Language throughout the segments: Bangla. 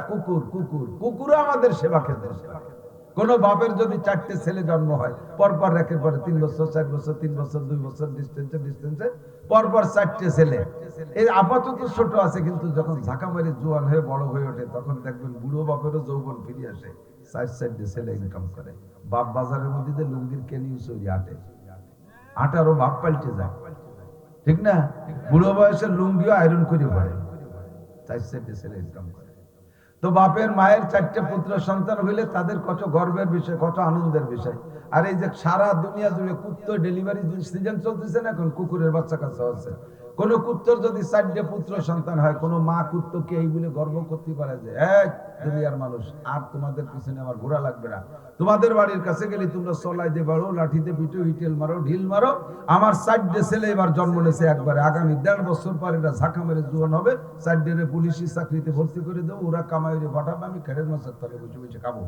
কুকুর কুকুর কুকুরও আমাদের সেবা ক্ষেত্রে। কোন বাপের যদি 4টে ছেলে জন্ম হয় পরপর একের পরে 3 বছর 4 বছর 3 বছর 2 বছর ডিস্টেন্সে পরপর 4টে ছেলে, এই আপাতত ছোট আছে, কিন্তু যখন ঝাঁকা মেরে জোয়ান হয়ে বড় হয়ে ওঠে তখন দেখবেন বুড়ো বাপেরও যৌবন ফিরে আসে, 4-4টে ছেলে ইনকাম করে। বাপ বাজারের মধ্যে যে লুঙ্গির কেনি চুরি আটে, আটারও বাপ পাল্টে যায়, ঠিক না? বুড়ো বয়সের লুঙ্গিও আয়রন করে পড়ে, 4-4টে ছেলে ইনকাম করে। তো বাপের মায়ের 4টে পুত্র সন্তান হইলে তাদের কত গর্বের বিষয়, কত আনন্দের বিষয়। আর এই যে সারা দুনিয়া জুড়ে কুত্তর ডেলিভারি সিজন চলতেছে না, এখন কুকুরের বাচ্চা কাচ্চা হচ্ছে। কোন কুত্তর যদি 4টে পুত্র সন্তান হয়, কোন মা কুত্তকে এই বলে গর্ব করতে পারে যে এই দুনিয়ার মানুষ, আর তোমাদের পিছনে আমার ঘোরা লাগবে না, তোমাদের বাড়ির কাছে গেলে তোমরা চলাই দিয়ে বাড়ো, লাঠিতে পিটো, হিটেল মারো, ঢিল মারো, আমার 4টে ছেলে এবার জন্ম নিয়েছে একবারে, আগামী 1.5 বছর পর এরা ঝাঁকা মেরে জোয়ান হবে, 4টে পুলিশি চাকরিতে ভর্তি করে দেবো, ওরা কামাইরে পাঠাবে, আমি খেড়ের মাছের তলে বসে বসে খাবো।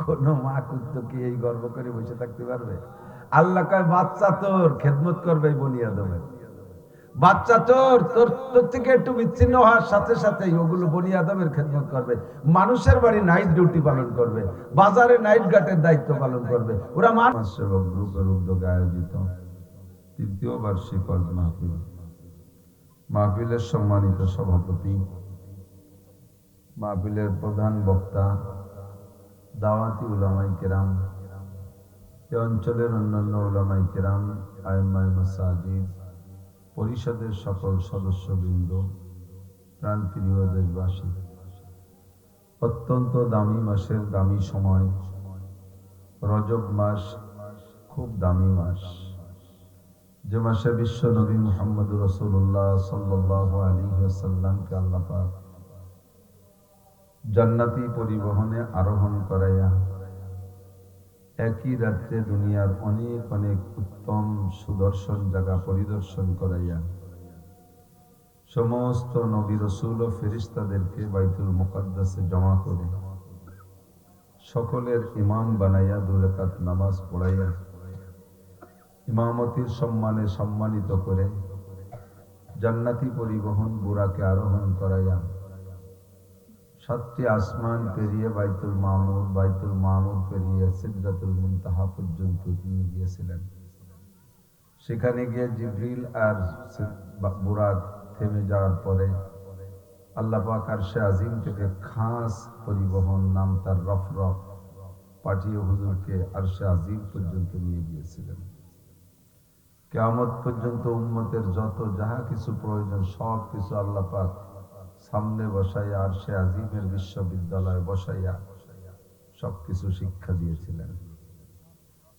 কোন মা কুত্ত কি এই গর্ব করে বসে থাকতে পারবে? আল্লাহ কয় বাচ্চা তোর খেদমত করবে বনিয়াদমের, বাচ্চা তোর তোর তোর থেকে একটু বিচ্ছিন্ন হওয়ার সাথে সাথে ওগুলো বনিয়াদমের খেদমত করবে, মানুষের বাড়ি নাইট ডিউটি পালন করবে, বাজারে নাইট গার্ডের দায়িত্ব পালন করবে। ওরা মানুষ সেবক গ্রুপের উদ্যোগে আয়োজিত 3য় বার্ষিক ওয়াজ মাহফিল, মাহফিলের সম্মানিত সভাপতি, মাহফিলের প্রধান বক্তা, দাওয়াতি উলামায়ে কেরাম, এই অঞ্চলের অন্যান্য উলামায়ে কেরাম, আইম্মায়ে মাসাজিদ, পরিষদের সকল সদস্যবৃন্দ, প্রাণপ্রিয় দেশবাসী, অত্যন্ত দামি মাসের দামি সময় রজব মাস, খুব দামি মাস, যে মাসে বিশ্ব নবী মুহাম্মদ রাসূলুল্লাহ সাল্লাল্লাহু আলাইহি ওয়াসাল্লামকে আল্লাহ পাক জান্নাতি পরিবহনে আরোহণ করাইয়া একই রাত্রে দুনিয়ার অনেক অনেক উত্তম সুদর্শন জায়গা পরিদর্শন করাইয়া সমস্ত নবী রাসূল ও ফেরেশতাদেরকে বাইতুল মুকাদ্দাসে জমা করে সকলের ইমাম বানাইয়া 2 রাকাত নামাজ পড়াইয়া ইমামতির সম্মানে সম্মানিত করে জান্নাতি পরিবহন বুরাকে আরোহণ করাইয়া 7টি আসমান পেরিয়ে বাইতুল মামুর পেরিয়ে সিদরাতুল মুনতাহা পর্যন্ত নিয়ে গিয়েছিলেন। সেখানে গিয়ে জিবরিল আর বুরাক থেমে যাওয়ার পরে আল্লাহ পাক আরশে আজিম থেকে খাস পরিবহন, নাম তার রফরফ, পাঠিয়ে হুজুরকে আরশে আজিম পর্যন্ত নিয়ে গিয়েছিলেন। কিয়ামত পর্যন্ত উম্মতের যত যাহা কিছু প্রয়োজন সব কিছু আল্লাহ পাক সামনে বসাইয়া আরশে আজিমের বিশ্ববিদ্যালয়ে বসাইয়া সবকিছু শিক্ষা দিয়েছিলেন।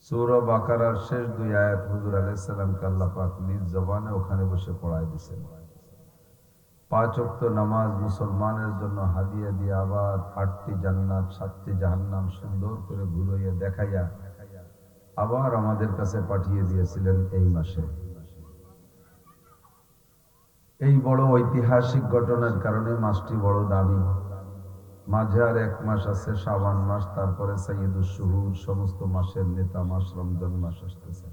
সূরা বাকারার শেষ 2 আয়াত হুজুর আলাইহিস সালামকে আল্লাহ পাক নিজ জবানে ওখানে বসে পড়ায় দিয়েছেন। 5 ওয়াক্ত নামাজ মুসলমানের জন্য হাদিয়া দিয়ে আবার 8টি জান্নাত 7টি জাহান্নাম সুন্দর করে ঘুরাইয়া দেখাইয়া আবার আমাদের কাছে পাঠিয়ে দিয়েছিলেন এই মাসে। এই বড় ঐতিহাসিক ঘটনার কারণে মাসটি বড় দামি। মাঝে আর 1 মাস আছে, শাবান মাস, তারপরে সাইয়্যিদুশ শুহুর, সমস্ত মাসের নেতা মাস রমজান মাস আসতেছে।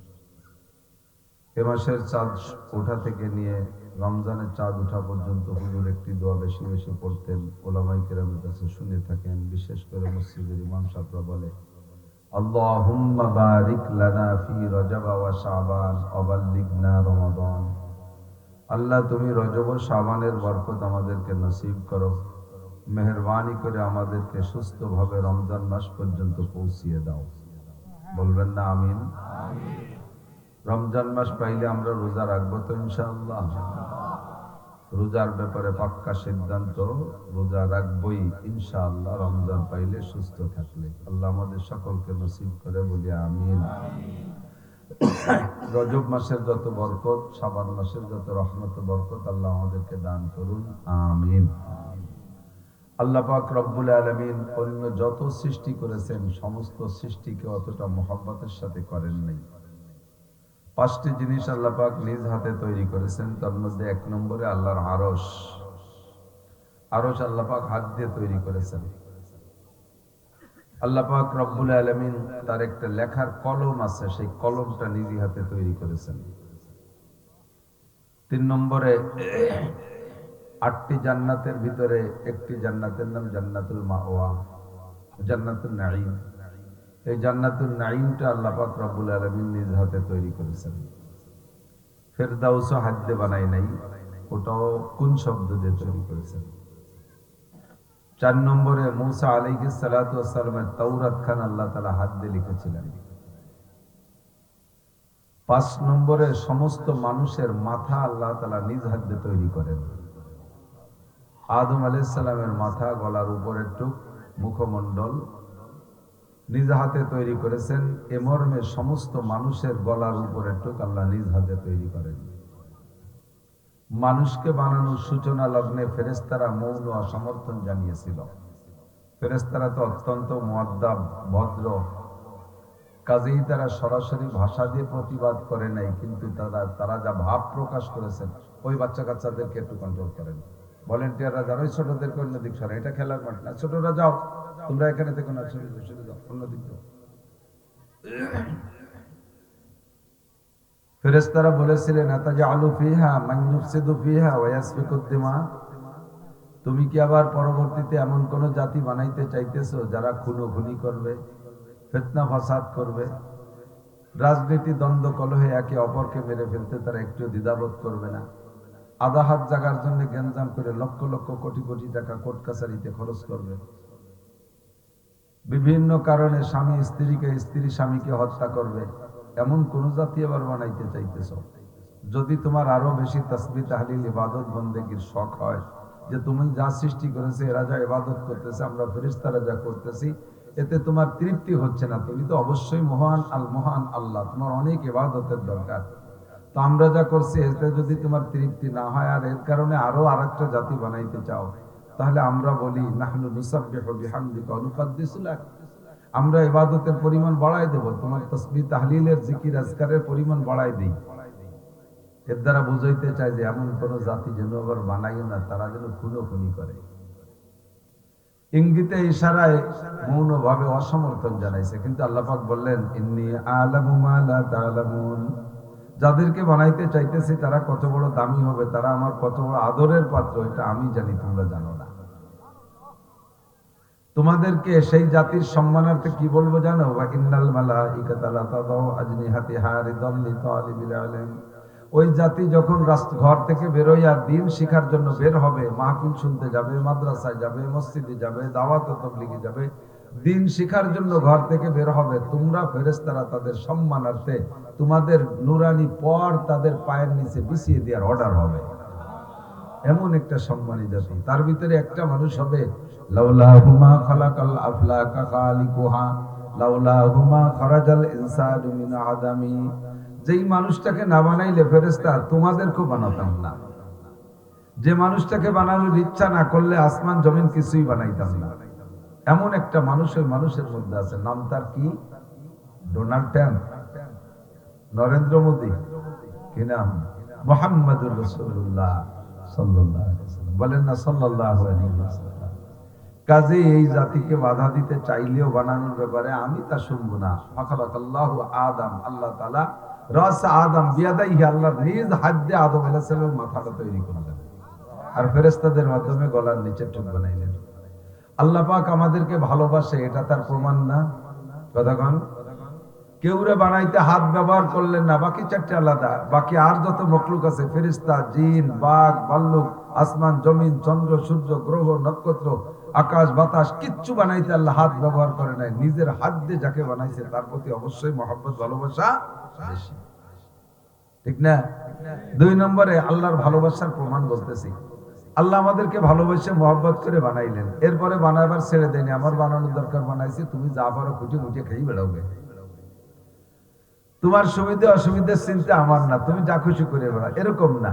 এ মাসের চাঁদ ওঠা থেকে নিয়ে রমজানের চাঁদ ওঠা পর্যন্ত হুজুর একটি দোয়া বেশি বেশি পড়তেন, উলামায়ে কেরামের কাছে শুনে থাকেন। বিশেষ করে মসজিদের ইমাম সাহেবরা বলে, আল্লাহুম্মা বারিক লানা ফি রজব ওয়া শাবান ওয়া বাল্লিগনা রমাদান। আল্লাহ তুমি রজব ও শাবানের বরকত আমাদেরকে নসিব করো, মেহেরবানি করে আমাদেরকে সুস্থভাবে রমজান মাস পর্যন্ত পৌঁছিয়ে দাও। বলবেন না আমিন? রমজান মাস পাইলে আমরা রোজা রাখবো তো ইনশাআল্লাহ। রোজার ব্যাপারে পাক্কা সিদ্ধান্ত, রোজা রাখবই ইনশাআল্লাহ রমজান পাইলে, সুস্থ থাকলে। আল্লাহ আমাদের সকলকে নসিব করে, বলি আমিন। রজব মাসের যত বরকত, শাবান মাসের যত রহমত বরকত আল্লাহ আমাদেরকে দান করুন, আমিন। আল্লাহ পাক রব্বুল আলামিন অন্য যত সৃষ্টি করেছেন সমস্ত সৃষ্টিকে অতটা মহব্বতের সাথে করেন নাই। 5টি জিনিস আল্লাহ পাক নিজ হাতে তৈরি করেছেন। তার মধ্যে 1 নম্বরে আল্লাহর আরশ। আরশ আল্লাহ পাক হাত দিয়ে তৈরি করেছেন। আল্লাহ পাক রব্বুল আলামিন তার একটা লেখার কলম আছে, সেই কলমটা নিজ হাতে তৈরি করেছেন। 3 নম্বরে 8টি জান্নাতের ভিতরে একটি জান্নাতের নাম জান্নাতুল মাওয়া, জান্নাতুল নাঈম। এই জান্নাতুল নাঈমটা আল্লাহ পাক রব্বুল আলামিন নিজ হাতে তৈরি করেছেন। ফেরদাউসও হাত দিয়ে বানায় নাই, ওটাও কোন শব্দ দিয়ে তৈরি করেছেন। 4 নম্বরে মূসা আলাইহিস সালাতু ওয়াস সালামের তাওরাত খান আল্লাহ তাআলা হাত দিয়ে লিখেছিলেন। 5 নম্বরে সমস্ত মানুষের মাথা আল্লাহ তাআলা নিজ হাত দিয়ে তৈরি করেন। আদম আলাইহিস সালামের মাথা, গলার উপরের টুক, মুখমণ্ডল নিজ হাতে তৈরি করেছেন। এ মর্মে সমস্ত মানুষের গলার উপরের টুক আল্লাহ নিজ হাতে তৈরি করেন। মানুষকে বানানোর সূচনা লগ্নে ফেরেশতারা মৌন অসমর্থন জানিয়েছিল। ফেরেশতারা তো অত্যন্ত মুআদ্দাব, ভদ্র, কাজেই তারা সরাসরি ভাষা দিয়ে প্রতিবাদ করে নাই, কিন্তু তারা যা ভাব প্রকাশ করেছেন ওই বাচ্চা কাচ্চাদেরকে একটু কন্ট্রোল করেন। ভলেন্টিয়াররা যারা ওই ছোটদেরকে অন্যদিক সরে, এটা খেলার মাঠ না, ছোটরা যাও, তোমরা এখানে থেকে না, সরে যাও অন্যদিক যাও। ফেরেশতারা বলেছিলেন আতাজআলু ফিহা মান ইউফসিদু ফিহা ওয়া ইয়াসফিকুদ দিমা, তুমি কি আবার পরবর্তীতে এমন কোন জাতি বানাইতে চাইতেছো যারা খুনোখুনি করবে, ফিতনা ফাসাদ করবে, রাজনীতি দ্বন্দ্ব কলহে একে অপরকে মেরে ফেলতে তারা একটু দ্বিধাবোধ করবে না, আধা হাত জায়গার জন্য গ্যাঞ্জাম করে লক্ষ লক্ষ কোটি কোটি টাকা কোর্ট কাছারিতে খরচ করবে, বিভিন্ন কারণে স্বামী স্ত্রীকে, স্ত্রী স্বামীকে হত্যা করবে, এমন কোন জাতি আবার বানাইতে চাইতেছ? যদি তোমার আরো বেশি তাসবিহ তাহলিল ইবাদত বন্দেগীর শখ হয়, যে তুমি যা সৃষ্টি করেছে, এরা যা ইবাদত করতেছে, আমরা ফেরেশতারা যা করতেছি, এতে তোমার তৃপ্তি হচ্ছে না, তুমি তো অবশ্যই মহান আল্লাহ, তোমার অনেক ইবাদতের দরকার, তো আমরা যা করছি এতে যদি তোমার তৃপ্তি না হয় আর এর কারণে আরো আরেকটা জাতি বানাইতে চাও, তাহলে আমরা বলি নাহনু নুসাব্বিহু বিহামদিকা ওয়া নুকাদ্দিসু লাক, আমরা ইবাদতের পরিমাণ বাড়াই দেব, তোমার তাসবিহ তাহলিলের জিকির আজকারের পরিমাণ বাড়াই দেই। এর দ্বারা বুঝাইতে চাই যে এমন কোন জাতি যেন আবার বানাইও না, তারা যেন খুনোখুনি করে। ইঙ্গিতে ইশারায় মৌনভাবে অসমর্থন জানাইছে, কিন্তু আল্লাহ পাক বললেন ইন্নী আ'লামু মা লা তা'লামুন, যাদেরকে বানাইতে চাইতেছি তারা কত বড় দামি হবে, তারা আমার কত বড় আদরের পাত্র, এটা আমি জানি, তোমরা জানো না। তোমাদেরকে সেই জাতির সম্মানার্থে কি বলবো জানো? ওয়া ইন্নাল মালাইকাতা লা তাদাউ আজনিহাতিহা রিদাল লিতালিবিল ইলম, ওই জাতি যখন ঘর থেকে বেরোয়া দ্বীন শিখার জন্য বের হবে, মাহফিল শুনতে যাবে, মাদ্রাসায় যাবে, মসজিদে যাবে, দাওয়াত ও তাবলীগে যাবে, দ্বীন শিখার জন্য ঘর থেকে বের হবে, তোমরা ফেরেশতারা তাদের সম্মানার্থে তোমাদের নুরানি পর তাদের পায়ের নিচে বিছিয়ে দেওয়ার অর্ডার হবে। এমন একটা সম্মানী জাতি, তার ভিতরে একটা মানুষ হবে লাউলাহুমা খালাকাল আফলাকা খালিকুহা লাউলাহুমা খারাজাল ইনসানু মিন আদামি, যেই মানুষটাকে না বানাইলে ফেরেশতা তোমাদেরকেও বানাতাম না, যে মানুষটাকে বানানোর ইচ্ছা না করলে আসমান জমিন কিছুই বানাইতাম না, এমন একটা মানুষ ওই মানুষের মধ্যে আছে। নাম তার কি? ডোনাল্ড ট্রাম্প, নরেন্দ্র মোদী, কি নাম? মুহাম্মদুর রাসূলুল্লাহ সাল্লাল্লাহু আলাইহি ওয়াসাল্লাম, বলেন না সাল্লাল্লাহু আলাইহি ওয়াসাল্লাম। কাজে এই জাতিকে বাধা দিতে চাইলেও বানানোর ব্যাপারে আমি তা শুনবো না। ফাখালাকাল্লাহু আদম, আল্লাহ তাআলা রাস আদম বিয়াদাইহি, আল্লাহর নিজ হাত দিয়ে আদম আলাইহিস সালামের মাথাটা তৈরি করলেন, আর ফেরেশতাদের মাধ্যমে গলার নিচে টুক বানাইলেন। আল্লাহ পাক আমাদেরকে ভালোবাসে, এটা তার প্রমাণ না? কথাগণ, কেউরে বানাইতে হাত ব্যবহার করলেন না, বাকি 4টে আলাদা, বাকি আর যত মখলুক আছে, ফেরেশতা, জিন, বাঘ, ভাল্লুক, আসমান জমিন, চন্দ্র সূর্য, গ্রহ নক্ষত্র, আকাশ বাতাস, কিচ্ছু বানাইতে আল্লাহ হাত ব্যবহার করে নাই। নিজের হাত দিয়ে যাকে বানাইছে তার প্রতি অবশ্যই মহব্বত, ভালোবাসা বেশি, ঠিক না? 2 নম্বরে আল্লাহর ভালোবাসার প্রমাণ বলতেছি, আল্লাহ আমাদেরকে ভালোবেসে মহব্বত করে বানাইলেন, এরপরে বানাবার ছেড়ে দেয়নি, আমার বানানোর দরকার বানাইছি, তুমি যা পারো খুঁজে মুটে খেয়ে বেড়াবে, তোমার সুবিধা অসুবিধার চিন্তা আমার না, তুমি যা খুশি করে বেড়া, এরকম না।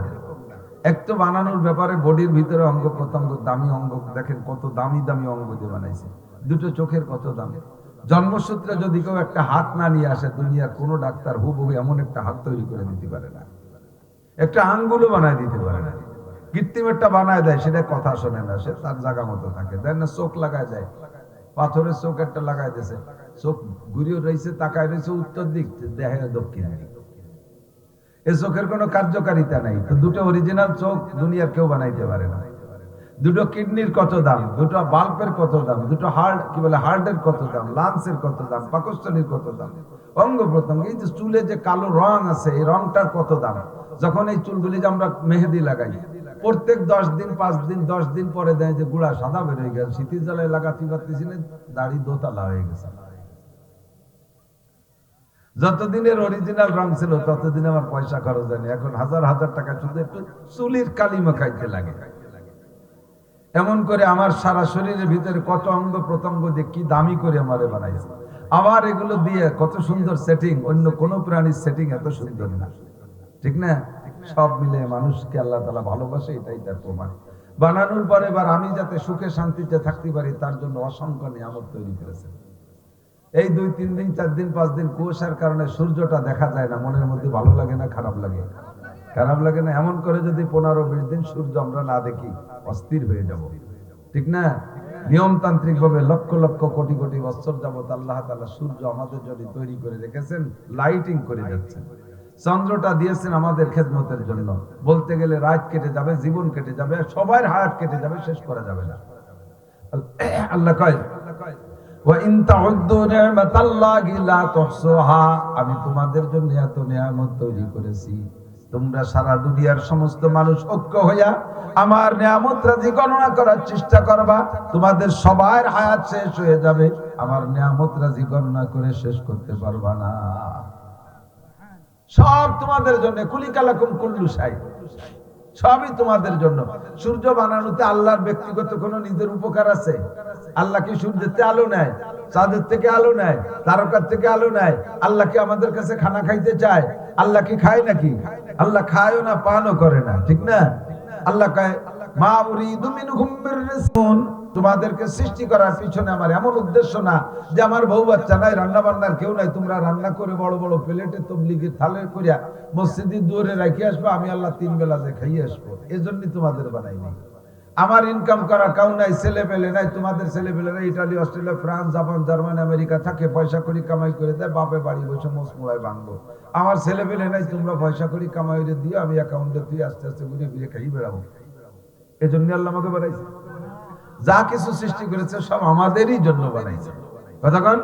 একটা বানানোর ব্যাপারে বডির ভিতরে অঙ্গ প্রত্যঙ্গ, দামি অঙ্গ দেখেন, কত দামি দামি অঙ্গ দিয়ে বানাইছে, 2টো চোখের কত দাম। জন্মসূত্রে যদি কেউ একটা হাত না নিয়ে আসে, দুনিয়ার কোনো ডাক্তার হুবহু এমন একটা হাত তৈরি করে দিতে পারে না, একটা আঙ্গুলও বানায় দিতে পারে না। কৃত্রিম একটা বানায় দেয়, সেটা কথা শোনে না, সে তার জায়গা মতো থাকে, দেন না চোখ লাগায় দেয়, পাথরের চোখ একটা লাগাই দিয়েছে, চোখ ঘুরিয়ে রয়েছে, তাকায় রয়েছে উত্তর দিক, দেখে দক্ষিণ দিক, এই চোখের কোনো কার্যকারিতা নাই। তো 2টো অরিজিনাল চোখ দুনিয়ার কেউ বানাইতে পারে না। দুটো কিডনির কত দাম, দুটো বাল্বের কত দাম, দুটো হার্ট কি বলে হার্টের কত দাম, লাংসের কত দাম, পাকস্থলীর কত দাম, অঙ্গ প্রত্যঙ্গ, এই যে চুলে যে কালো রং আছে এই রংটার কত দাম। যখন এই চুলগুলি যে আমরা মেহেদি লাগাই, প্রত্যেক 10 দিন 5 দিন 10 দিন পরে দেয় যে গুড়া সাদা বের হয়ে গেল, শীতের জ্বালায় লাগাতে পারতেছিলেন, দাড়ি দোতলা হয়ে গেছে। যতদিনের অরিজিনাল রং ছিল ততদিন আমার পয়সা খরচ হয়নি, এখন হাজার হাজার টাকা শুধু একটু চুলির কালিমা খাইতে লাগে। এমন করে আমার সারা শরীরের ভিতরে কত অঙ্গ প্রত্যঙ্গ দিয়ে কি দামি করে আমারে বানাইছে, আবার এগুলো দিয়ে কত সুন্দর সেটিং, অন্য কোন প্রাণীর সেটিং এত সুন্দর না, ঠিক না? সব মিলে মানুষকে আল্লাহ তাআলা ভালোবাসে, এটাই তার প্রমাণ। বানানোর পরে এবার আমি যাতে সুখে শান্তিতে থাকতে পারি তার জন্য অসংখ্য নিয়ামত তৈরি করেছেন। এই 2-3 দিন 4 দিন 5 দিন কুয়াশার কারণে সূর্যটা দেখা যায় না, মনের মধ্যে ভালো লাগে না, খারাপ লাগে? খারাপ লাগে না? এমন করে যদি 15-20 দিন সূর্য আমরা না দেখি অস্থির হয়ে যাব, ঠিক না? নিয়মতান্ত্রিক ভাবে লক্ষ লক্ষ কোটি কোটি বছর যাবত আল্লাহ তাআলা সূর্য আমাদের জন্য তৈরি করে রেখেছেন, লাইটিং করে যাচ্ছেন। চন্দ্রটা দিয়েছেন আমাদের খেদমতের জন্য। বলতে গেলে রাত কেটে যাবে, জীবন কেটে যাবে, সবার হায়াত কেটে যাবে, শেষ করা যাবে না। আল্লাহ কয় ওয়া ইন তাউদ্দু নি'মাতাল্লাহি লা তুহসুহা, আমি তোমাদের জন্য এত নিয়ামত তৈরি করেছি, তোমরা সারা দুনিয়ার সমস্ত মানুষ ঐক্য হইয়া আমার নিয়ামত রাজি গণনা করার চেষ্টা করবা, তোমাদের সবার হায়াত শেষ হয়ে যাবে, আমার নিয়ামত রাজি গণনা করে শেষ করতে পারবা না। সব তোমাদের জন্য, কুলিকালাকুম কুল্লু শাই, সবই তোমাদের জন্য। সূর্য বানানোতে আল্লাহর ব্যক্তিগত কোন নিজের উপকার আছে? আল্লাহ কি সূর্যের থেকে আলো নেয়, চাঁদের থেকে আলো নেয়, তারকার থেকে আলো নেয়? আল্লাহ কি আমাদের কাছে খানা খাইতে চায়? আল্লাহ কি খায় নাকি? আল্লাহ খায়ও না, পানও করে না, ঠিক না? আল্লাহ কয় মা উরিদু মিনহুম মির রিজকুন, তোমাদেরকে সৃষ্টি করার পিছনে আমার এমন উদ্দেশ্য না যে আমার বউ বাচ্চা নাই, রান্না বান্নার কেউ নাই, তোমরা রান্না করে বড় বড় প্লেটে তবলিগের থালে করিয়া মসজিদের দুয়ারে রাখি আসবো, আমি আল্লাহ 3 বেলা যে খাইয়ে আসবো, এজন্যই তোমাদের বানাইনি। আমার ইনকাম করা কাউ নাই, ছেলে পেলে নাই, তোমাদের ছেলে পেলেরা Italy, Australia, France, Japan, Germany, America থাকে, পয়সা করি কামাই করে দেয়, বাপে বাড়ি বসে মোসমুড়ায় ভাঙবো। আমার ছেলে পেলে নাই, তোমরা পয়সা করি কামাই দিয়ে আমি অ্যাকাউন্টে তুই আস্তে আস্তে ঘুরে ফিরে খাই বেড়াবো, এজন্য আল্লাহ আমাকে বানাইছে। যা কিছু সৃষ্টি করেছে সব আমাদেরই জন্য বানাইছে। কতক্ষণ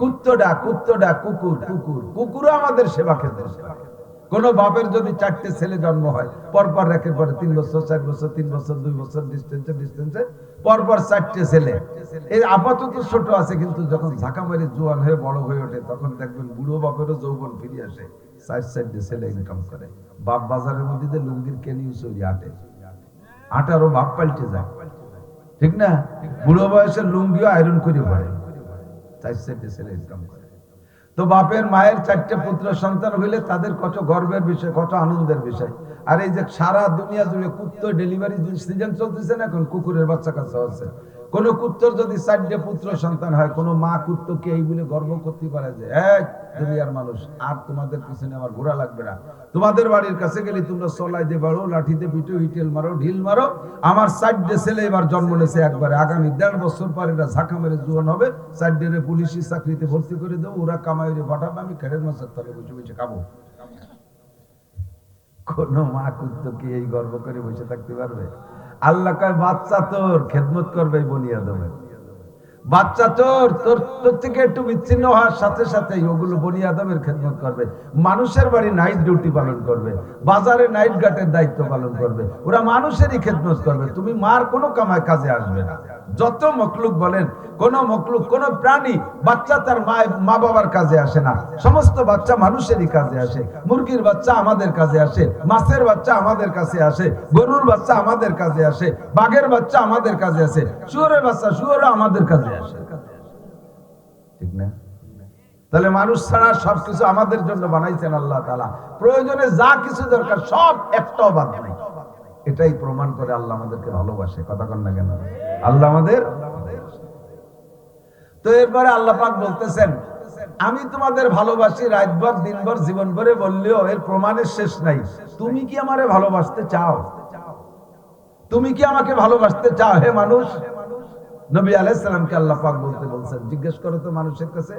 কুত্তডা কুত্তডা কুকুর কুকুর কুকুরও আমাদের সেবা ক্ষেত্রে। কোন বাপের যদি 4টে ছেলে জন্ম হয়, পরপর একের পরে 3 বছর 4 বছর 3 বছর 2 বছর ডিস্টেন্সে পরপর 4টে ছেলে, এই আপাতত ছোট আছে, কিন্তু যখন ঝাঁকা মেরে জোয়ান হয়ে বড় হয়ে ওঠে তখন দেখবেন বুড়ো বাপেরও যৌবন ফিরে আসে, 4-4টে ছেলে ইনকাম করে। বাপ বাজারের মধ্যে লুঙ্গির কেনি চুরি আটারও বাপ পাল্টে যায়, ঠিক না? বুড়ো বয়সে লুঙ্গিও আয়রন করে পড়ে, 4-4টে ছেলে ইনকাম করে। তো বাপের মায়ের 4টে পুত্র সন্তান হইলে তাদের কত গর্বের বিষয়, কত আনন্দের বিষয়। আর এই যে সারা দুনিয়া জুড়ে কুত্তর ডেলিভারি সিজন চলতেছে না, এখন কুকুরের বাচ্চা কাচ্চা হচ্ছে। কোন কুত্তর যদি 4টে পুত্র সন্তান হয়, কোন মা কুত্তকে এই বলে গর্ব করতে পারে যে এক দুনিয়ার মানুষ, আর তোমাদের পিছনে আমার ঘোরা লাগবে না, তোমাদের বাড়ির কাছে গেলে তোমরা চলাই দিয়ে বাড়ো, লাঠিতে পিটো, হিটেল মারো, ঢিল মারো, আমার 4টে ছেলে এবার জন্ম নিয়েছে একবারে, আগামী 1.5 বছর পর এরা ঝাঁকা মেরে জোয়ান হবে, 4টে পুলিশি চাকরিতে ভর্তি করে দেবো, ওরা কামাই পাঠাবে, আমি খেরের মাছের তলে বসে বসে খাবো। কোন মা কুত্তকে এই গর্ব করে বসে থাকতে পারবে? আল্লাহ কয় বাচ্চা তোর খেদমত করবে বনিয়াদমের, বাচ্চা তোর থেকে একটু বিচ্ছিন্ন হওয়ার সাথে সাথে ওগুলো বনিয়াদমের খেদমত করবে, মানুষের বাড়ি নাইট ডিউটি পালন করবে, বাজারে নাইট গার্ডের দায়িত্ব পালন করবে, ওরা মানুষেরই খেদমত করবে, তুমি মার কোনো কামায় কাজে আসবে না। যত মখলুক বলেন, কোন মখলুক, কোন প্রাণী বাচ্চা তার মা বাবার কাজে আসে না, সমস্ত বাচ্চা মানুষেরই কাজে আসে। মুরগির বাচ্চা আমাদের কাজে আসে, মাছের বাচ্চা আমাদের কাছে আসে, গরুর বাচ্চা আমাদের কাজে আসে, বাঘের বাচ্চা আমাদের কাজে আসে, শুয়োরের বাচ্চা শুয়োরও আমাদের কাজে আসে, ঠিক না? তাহলে মানুষ ছাড়া সবকিছু আমাদের জন্য বানাইছেন আল্লাহ তাআলা, প্রয়োজনে যা কিছু দরকার সব একটাও বাদ নাই। এটাই প্রমাণ করে আল্লাহ আমাদেরকে ভালোবাসে। কথা কন না কেন? আল্লাহ আমাদের। তো এরপরে আল্লাহ পাক বলতেছেন আমি তোমাদের ভালোবাসি, রাতভর দিনভর জীবন ভরে বললেও এর প্রমাণের শেষ নাই। তুমি কি আমারে ভালোবাসতে চাও? তুমি কি আমাকে ভালোবাসতে চাও হে মানুষ? নবী আলাইহিস সালামকে আল্লাহ পাক বলছেন জিজ্ঞেস করো তো মানুষের কাছে,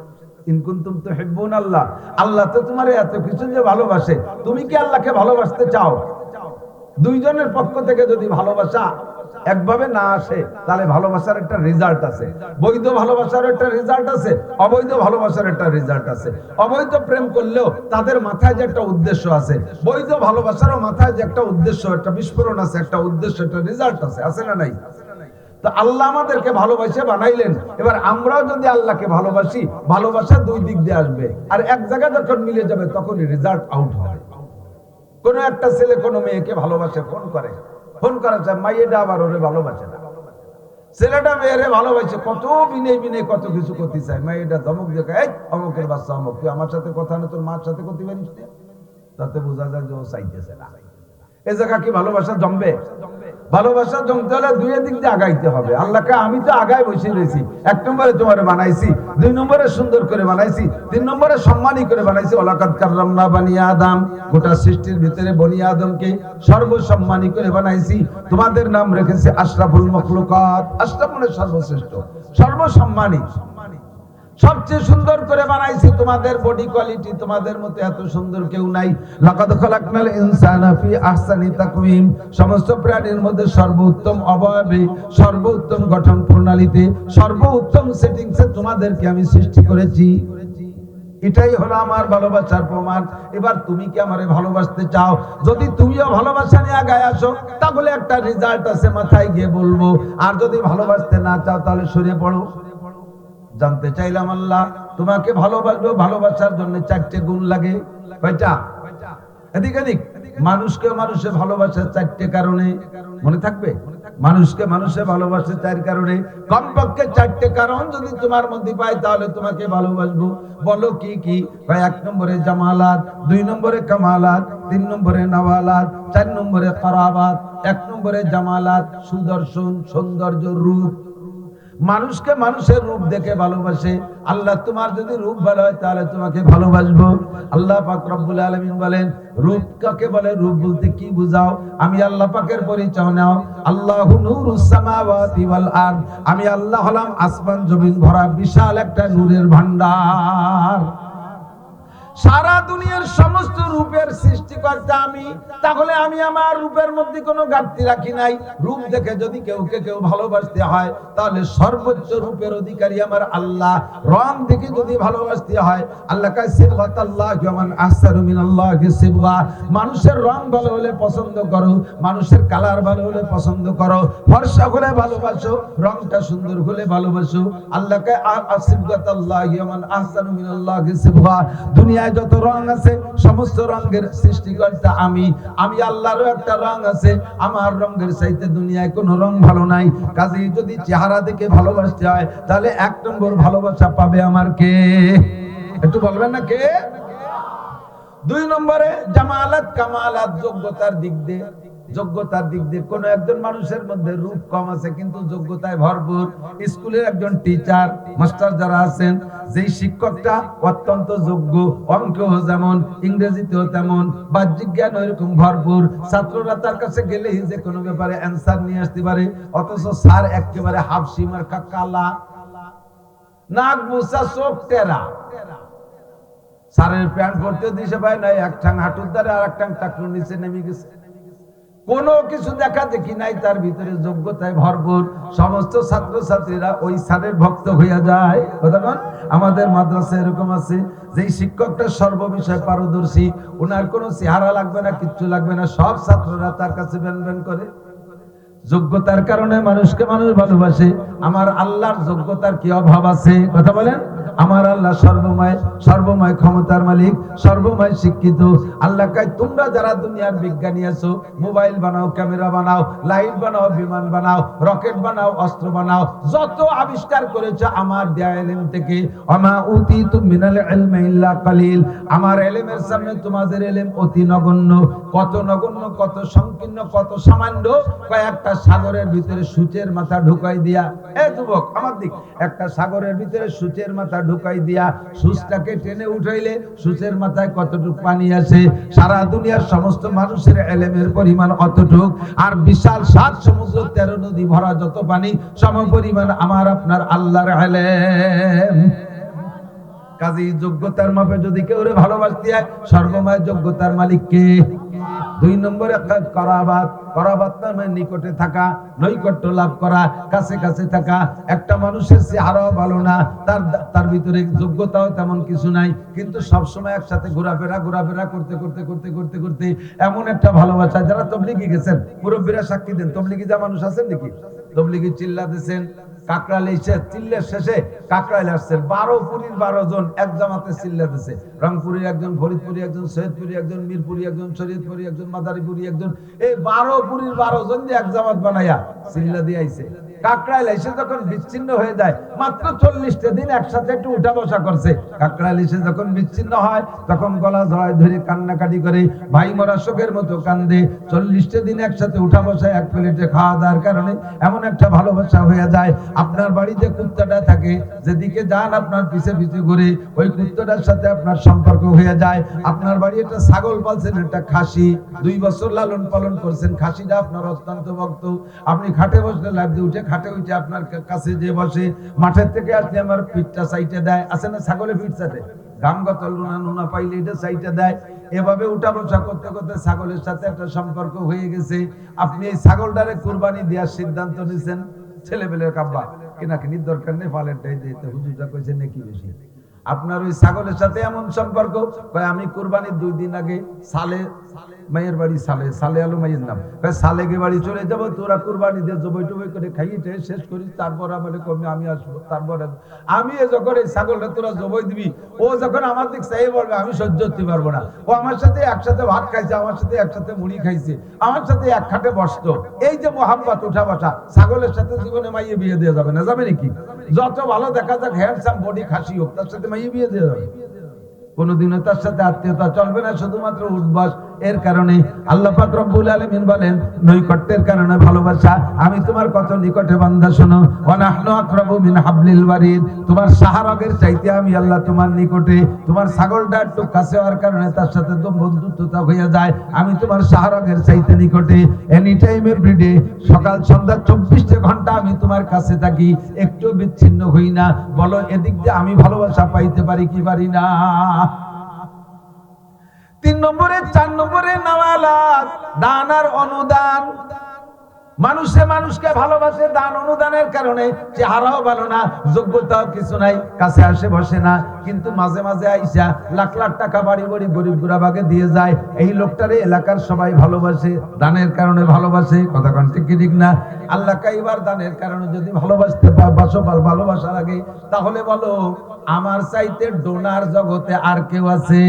ইন কুনতুম তুহিব্বুন আল্লাহ, আল্লাহ তো তোমারে এত কিছু যে ভালোবাসে, তুমি কি আল্লাহকে ভালোবাসতে চাও? দুইজনের পক্ষ থেকে যদি ভালোবাসা একভাবে না আসে, তাহলে ভালোবাসার একটা রেজাল্ট আছে। বৈধ ভালোবাসার একটা রেজাল্ট আছে, অবৈধ ভালোবাসার একটা রেজাল্ট আছে। অবৈধ প্রেম করলেও তাদের মাথায় যে একটা উদ্দেশ্য আছে, বৈধ ভালোবাসারও মাথায় যে একটা উদ্দেশ্য, একটা বিস্ফোরণ আছে, একটা উদ্দেশ্য, একটা রেজাল্ট আছে না নাই? তো আল্লাহ আমাদেরকে ভালোবাসে বানাইলেন। এবার আমরাও যদি আল্লাহকে ভালোবাসি, ভালোবাসা দুই দিক দিয়ে আসবে, আর এক জায়গায় যখন মিলে যাবে তখনই রেজাল্ট আউট হবে। কোন একটা ছেলে কোন মেয়েকে ভালোবাসে, ফোন করা যায়, মাইয়েটা আবার ওরে ভালোবাসে না। ছেলেটা মেয়েরে ভালোবাসে, কত বিনে কত কিছু করতে চায়, মেয়েটা ধমক দিয়ে এই অমুকের বাচ্চা অমুক, তুই আমার সাথে কথা না তোর মার সাথে করতে পারিস না, তাতে বোঝা যায় যে ও চাইতেছে না। এ জায়গা কি ভালোবাসা জমবে? ভালোবাসা জমতে হলে দুই দিক দিয়ে আগাইতে হবে। আল্লাহকে আমি তো আগায় বসে রয়েছি, এক নম্বরে তোমার বানাইছি, দুই নম্বরে সুন্দর করে বানাইছি, তিন নম্বরে সম্মানী করে বানাইছি। ওয়ালাকাদ কাররামনা বানি আদম, গোটা সৃষ্টির ভিতরে বনি আদমকে সর্বসম্মানী করে বানাইছি। তোমাদের নাম রেখেছি আশরাফুল মাখলুকাত, আশরাফ মানে সর্বশ্রেষ্ঠ, সর্বসম্মানী, সবচেয়ে সুন্দর করে বানাইছি। তোমাদের বডি কোয়ালিটি তোমাদের মতো এত সুন্দর কেউ নাই। লাকাদ খালাকনাল ইনসানা ফি আহসানি তাকওয়িম, সমস্ত প্রাণীর মধ্যে সর্বোত্তম অবয়বে, সর্বোত্তম গঠন প্রণালীতে, সর্বোত্তম সেটিংসে তোমাদেরকে আমি সৃষ্টি করেছি। এটাই হলো আমার ভালোবাসার প্রমাণ। এবার তুমি কি আমারে ভালোবাসতে চাও? যদি তুমিও ভালোবাসা নিয়ে আগায় আসো, তাহলে একটা রেজাল্ট আছে, মাথায় গিয়ে বলবো। আর যদি ভালোবাসতে না চাও, তাহলে সরে পড়ো। জানতে চাইলাম আল্লাহ তোমাকে ভালোবাসবো, ভালোবাসার জন্য 4টে গুণ লাগে। কয়টা? এদিক এদিক। মানুষকে মানুষে ভালোবাসে 4টে কারণে, মনে থাকবে? মানুষকে মানুষে ভালোবাসে 4 কারণে। কমপক্ষে 4টে কারণ যদি তোমার মধ্যে পাই, তাহলে তোমাকে ভালোবাসবো। বলো কি কি? 1 নম্বরে জামালাত, 2 নম্বরে কামালাত, 3 নম্বরে নওয়ালাত, 4 নম্বরে কারাবাত। 1 নম্বরে জামালাত, সুদর্শন, সৌন্দর্য, রূপ। মানুষকে মানুষের রূপ দেখে ভালোবাসে। আল্লাহ তোমার যদি রূপ ভালো হয়, তাহলে তোমাকে ভালোবাসবো। আল্লাহ পাক রব্বুল আলামিন বলেন, রূপ কাকে বলে? রূপ বলতে কি বুঝাও? আমি আল্লাহ পাকের পরিচয় নাও। আল্লাহু নূরুস সামাওয়াতি ওয়াল আরদ, আমি আল্লাহ হলাম আসমান জমিন ভরা বিশাল একটা নূরের ভান্ডার। সারা দুনিয়ার সমস্ত রূপের সৃষ্টিকর্তা আমি। তাহলে আমি আমার রূপের মধ্যে কোনো ঘাটতি রাখি নাই। রূপ দেখে যদি কেউ ভালোবাসতে হয়, তাহলে সর্বোচ্চ রূপের অধিকারী আমার আল্লাহ। রং দেখে যদি ভালোবাসতে হয়, আল্লাহ কয় সিবগাতাল্লাহি ওয়া মান আহসানু মিনাল্লাহি সিবগা। মানুষের রং ভালো হলে পছন্দ করো, মানুষের কালার ভালো হলে পছন্দ করো। ফর্সা হলে ভালোবাসো, রংটা সুন্দর হলে ভালোবাসো। আল্লাহ কয় সিবগাতাল্লাহি ওয়া মান আহসানু মিনাল্লাহি সিবগা। দুনিয়া যত রং আছে, সমস্ত রঙের সৃষ্টিকর্তা আমি। আমি আল্লাহরও একটা রং আছে, আমার রঙের চাইতে দুনিয়ায় কোনো রং ভালো নাই। কাজেই যদি চেহারা দেখে ভালোবাসতে হয়, তাহলে 1 নম্বর ভালোবাসা পাবে আমার কে? একটু বলবেন না কে? 2 নম্বরে জামালাত কামালাত, যোগ্যতার দিক দিয়ে। যোগ্যতার দিক দিয়ে কোন একজন মানুষের মধ্যে রূপ কম আছে, কিন্তু যোগ্যতায় ভরপুর। স্কুলের একজন টিচার, মাস্টার যারা আছেন, যেই শিক্ষকটা অত্যন্ত যোগ্য, অঙ্কেও যেমন, ইংরেজিতেও তেমন, বাহ্যিক জ্ঞান ওইরকম ভরপুর, ছাত্ররা তার কাছে গেলেই যে কোনো ব্যাপারে অ্যান্সার নিয়ে আসতে পারে। অথচ স্যার একেবারে হাফসি মার্কা কালা, নাক মুছা, চোখ টেরা। স্যারের প্যান্ট পরতে দিশে পায় নাই, এক ঠাং হাঁটুর দ্বারা আর এক ঠাং টাকলুর নিচে নেমে গেছে। কোনো কিছু দেখা দেখি নাই, তার ভিতরে যোগ্যতায় ভরপুর। সমস্ত ছাত্রছাত্রীরা ওই স্যারের ভক্ত হইয়া যায়। কতক্ষণ আমাদের মাদ্রাসায় এরকম আছে, যেই শিক্ষকটা সর্ববিষয়ে পারদর্শী, ওনার কোনো চেহারা লাগবে না, কিচ্ছু লাগবে না, সব ছাত্ররা তার কাছে ব্যান করে। যোগ্যতার কারণে মানুষকে মানুষ ভালোবাসে। আমার আল্লাহর যোগ্যতার কি অভাব আছে? কথা বলেন। আমার আল্লাহ সর্বময় ক্ষমতার মালিক, সর্বময় শিক্ষিত। আল্লাহ কয়, তোমরা যারা দুনিয়ার বিজ্ঞানী আছো, মোবাইল বানাও, ক্যামেরা বানাও, লাইট বানাও, বিমান বানাও, রকেট বানাও, অস্ত্র বানাও, যত আবিষ্কার করেছো আমার দেয়া ইলম থেকে। ওমা উতিতু মিনাল ইলমি ইল্লা কালিল, আমার ইলমের সামনে তোমাদের ইলম অতি নগণ্য। কত নগণ্য, কত সংকীর্ণ, কত সামান্য। কয়েকটা সাগরের ভিতরে সূচের মাথা ঢুকাই দিয়া, এ যুবক আমার দিক, একটা সাগরের ভিতরে সূচের মাথা ঢুকাই দিয়া সূচটাকে টেনে উঠাইলে সূচের মাথায় কতটুক পানি আছে? সারা দুনিয়ার সমস্ত মানুষের ইলমের পরিমাণ অতটুক। আর বিশাল 7 সমুদ্র 13 নদী ভরা যত পানি, সমপরিমাণ আমার আপনার আল্লাহর ইলম। কাজেই যোগ্যতার মাপে যদি কেউ ভালোবাসতে হয়, সর্বময় যোগ্যতার মালিক কে? 2 নম্বরে করাবাত, করাবাত মানে নিকটে থাকা, নৈকট্য লাভ করা, কাছে কাছে থাকা। একটা মানুষের চেহারাও ভালো না, তার ভিতরে যোগ্যতাও তেমন কিছু নাই, কিন্তু সব সময় একসাথে ঘোরাফেরা করতে করতে করতে করতে করতে এমন একটা ভালোবাসা। যারা তবলিগি গেছেন মুরব্বীরা সাক্ষী দেন, তবলিগি যা মানুষ আছেন নাকি, তবলিগি চিল্লা দিয়েছেন, কাকরাইল এসে চিল্লের শেষে কাকরাইল আসছেন 12 পুরীর 12 জন এক জামাতে চিল্লা দিয়েছে। রংপুরের একজন, ফরিদপুরি একজন, সৈয়দপুরি একজন, মিরপুরি একজন, শরীয়তপুরি একজন, মাদারীপুরি একজন, এই 12 পুরীর 12 জন দিয়ে এক জামাত বানাইয়া চিল্লা দিয়ে আইছে। কাকরাইল এসে যখন বিচ্ছিন্ন হয়ে যায়, মাত্র 40টা দিন একসাথে একটু উঠা বসা করছে। কাকরাইল এসে যখন বিচ্ছিন্ন হয় তখন গলা জড়ায় ধরে কান্নাকাটি করে, ভাই মরা শোকের মতো কান্দে। 40টা দিন একসাথে উঠা বসা, এক প্লেটে খাওয়া দাওয়ার কারণে এমন একটা ভালোবাসা হয়ে যায়। আপনার বাড়িতে কুত্তাটা থাকে, যেদিকে যান আপনার পিছে পিছে ঘুরে, ওই কুত্তাটার সাথে আপনার সম্পর্ক হয়ে যায়। আপনার বাড়ি একটা ছাগল পালছেন, একটা খাসি 2 বছর লালন পালন করছেন, খাসিটা আপনার অত্যন্ত ভক্ত। আপনি খাটে বসলে লাফ দিয়ে উঠে খাটে উঠে আপনার কাছে যে বসে, মাঠের থেকে আসলে আমার পিঠটা সাইটে দেয়, আছে না ছাগলে পিঠ চাটে, গাম গতল নুনা পাইলে এটা সাইটে দেয়। এভাবে উঠা বসা করতে করতে ছাগলের সাথে একটা সম্পর্ক হয়ে গেছে। আপনি এই ছাগলটারে কুরবানি দেওয়ার সিদ্ধান্ত নিয়েছেন। ছেলেবেলের কাব্বা কিনা কিনির দরকার নেই, পালেরটাই দিতে, হুজুরটা কইছে নাকি বেশি। আপনার ওই ছাগলের সাথে এমন সম্পর্ক, আমি কুরবানির 2 দিন আগে সালে মায়ের বাড়ি, সালে আলু মায়ের নাম, সালেকে বাড়ি চলে যাব, তোরা কুরবানি দিয়ে জবই টবই করে খাইয়ে শেষ করিস, তারপর আমাদের কমে আমি আসবো। তারপর আমি যখন এই ছাগলটা তোরা জবই দিবি, ও যখন আমার দিক চাই বলবে, আমি সহ্য করতে পারবো না। ও আমার সাথে একসাথে ভাত খাইছে, আমার সাথে একসাথে মুড়ি খাইছে, আমার সাথে এক খাটে বসতো। এই যে মোহাম্মত উঠা বসা, ছাগলের সাথে জীবনে মাইয়ে বিয়ে দেওয়া যাবে না, যাবে নাকি? যত ভালো দেখা যাক, হ্যান্ডসাম বডি খাসি হোক, তার সাথে মাইয়ে বিয়ে দেওয়া যাবে? কোনদিনও তার সাথে আত্মীয়তা চলবে না, শুধুমাত্র উঠবাস। এর কারণে আল্লাহ পাক রব্বুল আলামিন বলেন, নৈকট্যের কারণে ভালোবাসা। আমি তোমার কত নিকটে বান্দা, শোনো, ওয়া নাহনু আকরাবু মিন হাবলিল ওয়ারিদ। তোমার সাহারগের চাইতে আমি আল্লাহ তোমার নিকটে। তোমার ছাগলটা একটু কাছে হওয়ার কারণে তার সাথে তো বন্ধুত্বতা হয়ে যায়, আমি তোমার সাহারগের চাইতে নিকটে। এনি টাইম এভরিডে, সকাল সন্ধ্যা 24 ঘন্টা আমি তোমার কাছে থাকি, একটু বিচ্ছিন্ন হই না। বলো এদিক দিয়ে আমি ভালোবাসা পাইতে পারি কি পারি না? 3 নম্বরে 4 নম্বরে নাওয়ালাত, দান আর অনুদান। মানুষে মানুষকে ভালোবাসে দান অনুদানের কারণে। চেহারাও ভালো না, যোগ্যতাও কিছু নাই, কাছে আসে বসে না, কিন্তু মাঝে মাঝে আইসা লাখ লাখ টাকা বাড়ি বাড়ি গরিব গুরাবাকে দিয়ে যায়। এই লোকটারে এলাকার সবাই ভালোবাসে, দানের কারণে ভালোবাসে। কথা কোন ঠিক ঠিক না? আল্লাহ কাইবার দানের কারণে যদি ভালোবাসতে বাসো, ভালোবাসা লাগে, তাহলে বলো আমার চাইতে ডোনার জগতে আর কেউ আছে?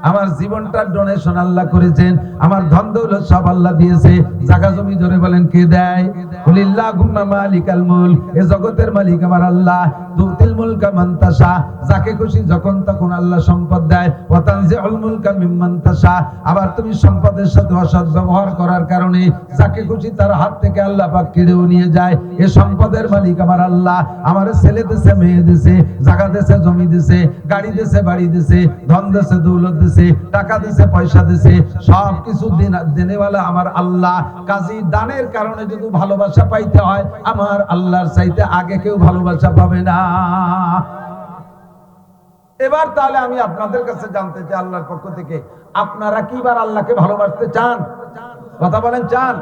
আমার জীবনটা ডোনেশন আল্লাহ করেছেন, আমার ধন দৌলত সব আল্লাহ দিয়েছে। জায়গা জমি ধরে বলেন কে দেয়? কুলিল্লাহুম্মা মালিকাল মুলক, এই জগতের মালিক আমার আল্লাহ। তুতিল মুলকা মান তাশা, যাকে খুশি যখন তখন আল্লাহ সম্পদ দেয়। ওয়া তানজিউল মুলকা মিম্মান তাশা, আবার তুমি সম্পদের সাথে অসৎ ব্যবহার করার কারণে যাকে খুশি তার হাত থেকে আল্লাহ পাক কেড়েও নিয়ে যায়। এই সম্পদের মালিক আমার আল্লাহ। আমার ছেলে দেশে, মেয়ে দেশে, জায়গা দেশে, জমি দেশে, গাড়ি দেশে, বাড়ি দেশে, ধন দেশে, দৌলত দেশে, টাকা দিছে, পয়সা দিছে, সবকিছু দেনেওয়ালা আমার আল্লাহ। কাজী দানের কারণে যদি ভালোবাসা পাইতে হয়, আমার আল্লাহর চাইতে আগে কেউ ভালোবাসা পাবে না। এবার তাহলে আমি আপনাদের কাছে জানতে চাই, আল্লাহর পক্ষ থেকে আপনারা কি বার আল্লাহকে ভালোবাসতে চান? কথা বলেন, চান?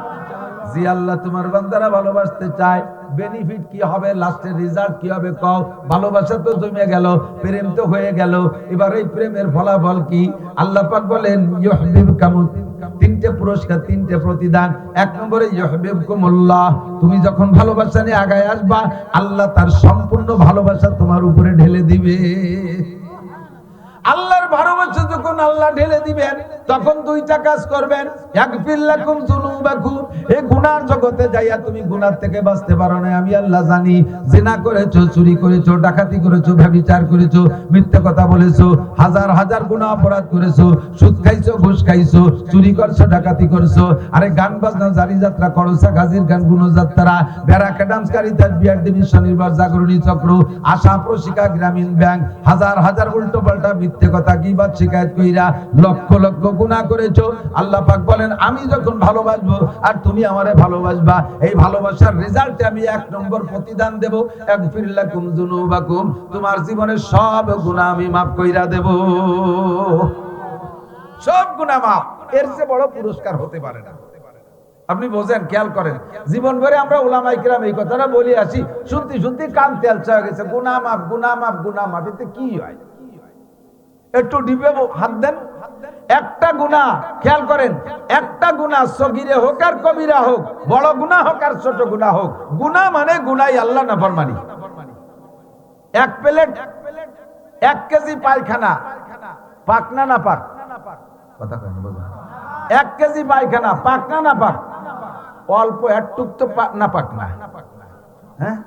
জি আল্লাহ, তোমার বান্দারা ভালোবাসতে চায়। বেনিফিট কি হবে, লাস্টের রেজাল্ট কি হবে কও? ভালোবাসা তো জমে গেল, প্রেম তো হয়ে গেল, এবার এই প্রেমের ফলাফল কি? আল্লাহ পাক বলেন ইউহিব্বুকুম, 3টে পুরস্কার, 3টে প্রতিদান। 1 নম্বরে ইউহিব্বুকুমুল্লাহ, তুমি যখন ভালোবাসা নিয়ে আগায় আসবা, আল্লাহ তার সম্পূর্ণ ভালোবাসা তোমার উপরে ঢেলে দিবে। আল্লাহর ভালোবাসা যখন আল্লাহ ঢেলে দিবেন, তখন 2টা কাজ করবেন। ইয়াগফির লাকুম যুনুবাকুম, এই গুনার জগতে যাইয়া তুমি গুনার থেকে বাঁচতে পারো না, আমি আল্লাহ জানি। জিনা করেছো, চুরি করেছো, ডাকাতি করেছো, ব্যভিচার করেছো, মিথ্যা কথা বলেছো, হাজার হাজার গুনাহ অপরাধ করেছো, সুদ খাইছো, ঘুষ খাইছো, চুরি করছো, ডাকাতি করছো, আরে গান বাজনা, জারি যাত্রা, করসা গাজীর গান, গুণযাত্রা, ব্যারাকে ডান্সকারী, তাজবিয়ার ডিভিশন, নির্বাচ, জাগরণী চক্র, আশা প্রশিকা, গ্রামীণ ব্যাংক, হাজার হাজার উল্টো পাল্টা মিথ্যে কথা, গীবত, শিকায়েত কইরা লক্ষ লক্ষ গুনাহ করেছো। আল্লাহ পাক বলেন আমি যখন ভালোবাসবো আর তুমি আমারে ভালোবাসবা, এই ভালোবাসার রেজাল্টে আমি 1 নম্বর প্রতিদান দেব। ইয়াগফির লাকুম যুনুবাকুম, তোমার জীবনের সব গুনাহ আমি মাফ কইরা দেব, সব গুনাহ মাফ। এর চেয়ে বড় পুরস্কার হতে পারে না। আপনি বোঝেন, খেয়াল করেন, জীবন ভরে আমরা উলামায়ে কিরাম এই কথাটা বলি আসি, শুনতে শুনতে কান তেলচা হয়ে গেছে, গুনাহ মাফ গুনাহ মাফ গুনাহ মাফ। এতে কি হয়? একটু ডিপে হাত দেন। একটা গুনাহ, খেয়াল করেন, একটা গুনাহ সগীরে হোক আর কবিরা হোক, বড় গুনাহ হোক আর ছোট গুনাহ হোক, গুনাহ মানে গুনাহ, আল্লাহ নাফরমানি। এক প্লেট 1 কেজি পায়খানা, পাক না না পাক? কথা কয় না, বোঝেন? 1 কেজি পায়খানা পাক না না পাক? অল্প একটুক তো না পাক না, হ্যাঁ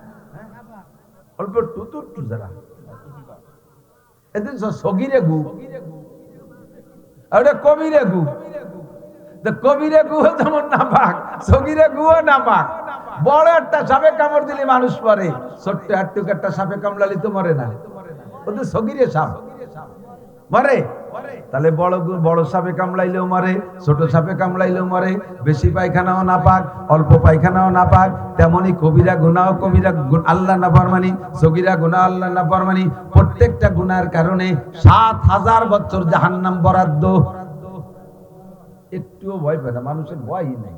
অল্প টুটু যারা এদের সগীরে গু আর কবিরে গু। কবিরে গু যেমন না পাক, সগীরে গুও না পাক। বড় একটা সাপে কামড় দিলে মানুষ মরে, ছোট্ট একটুক একটা সাপে কামড়ালি তো মরে না, ওদের সগীরে সাপ মরে। তাহলে বড় সাপে কামড়াইলেও মরে, ছোট সাপে কামড়াইলেও মরে, বেশি পায়খানাও না পাক, অল্প পায়খানাও না পাক। তেমনি কবিরা গুনাহ, কবিরা আল্লাহ নাফরমানি, সগীরা গুনাহ আল্লাহ নাফরমানি। প্রত্যেকটা গুনার কারণে 7000 বছর জাহান্নাম বরাদ্দ। একটুও ভয় পায় না, মানুষের ভয়ই নেই।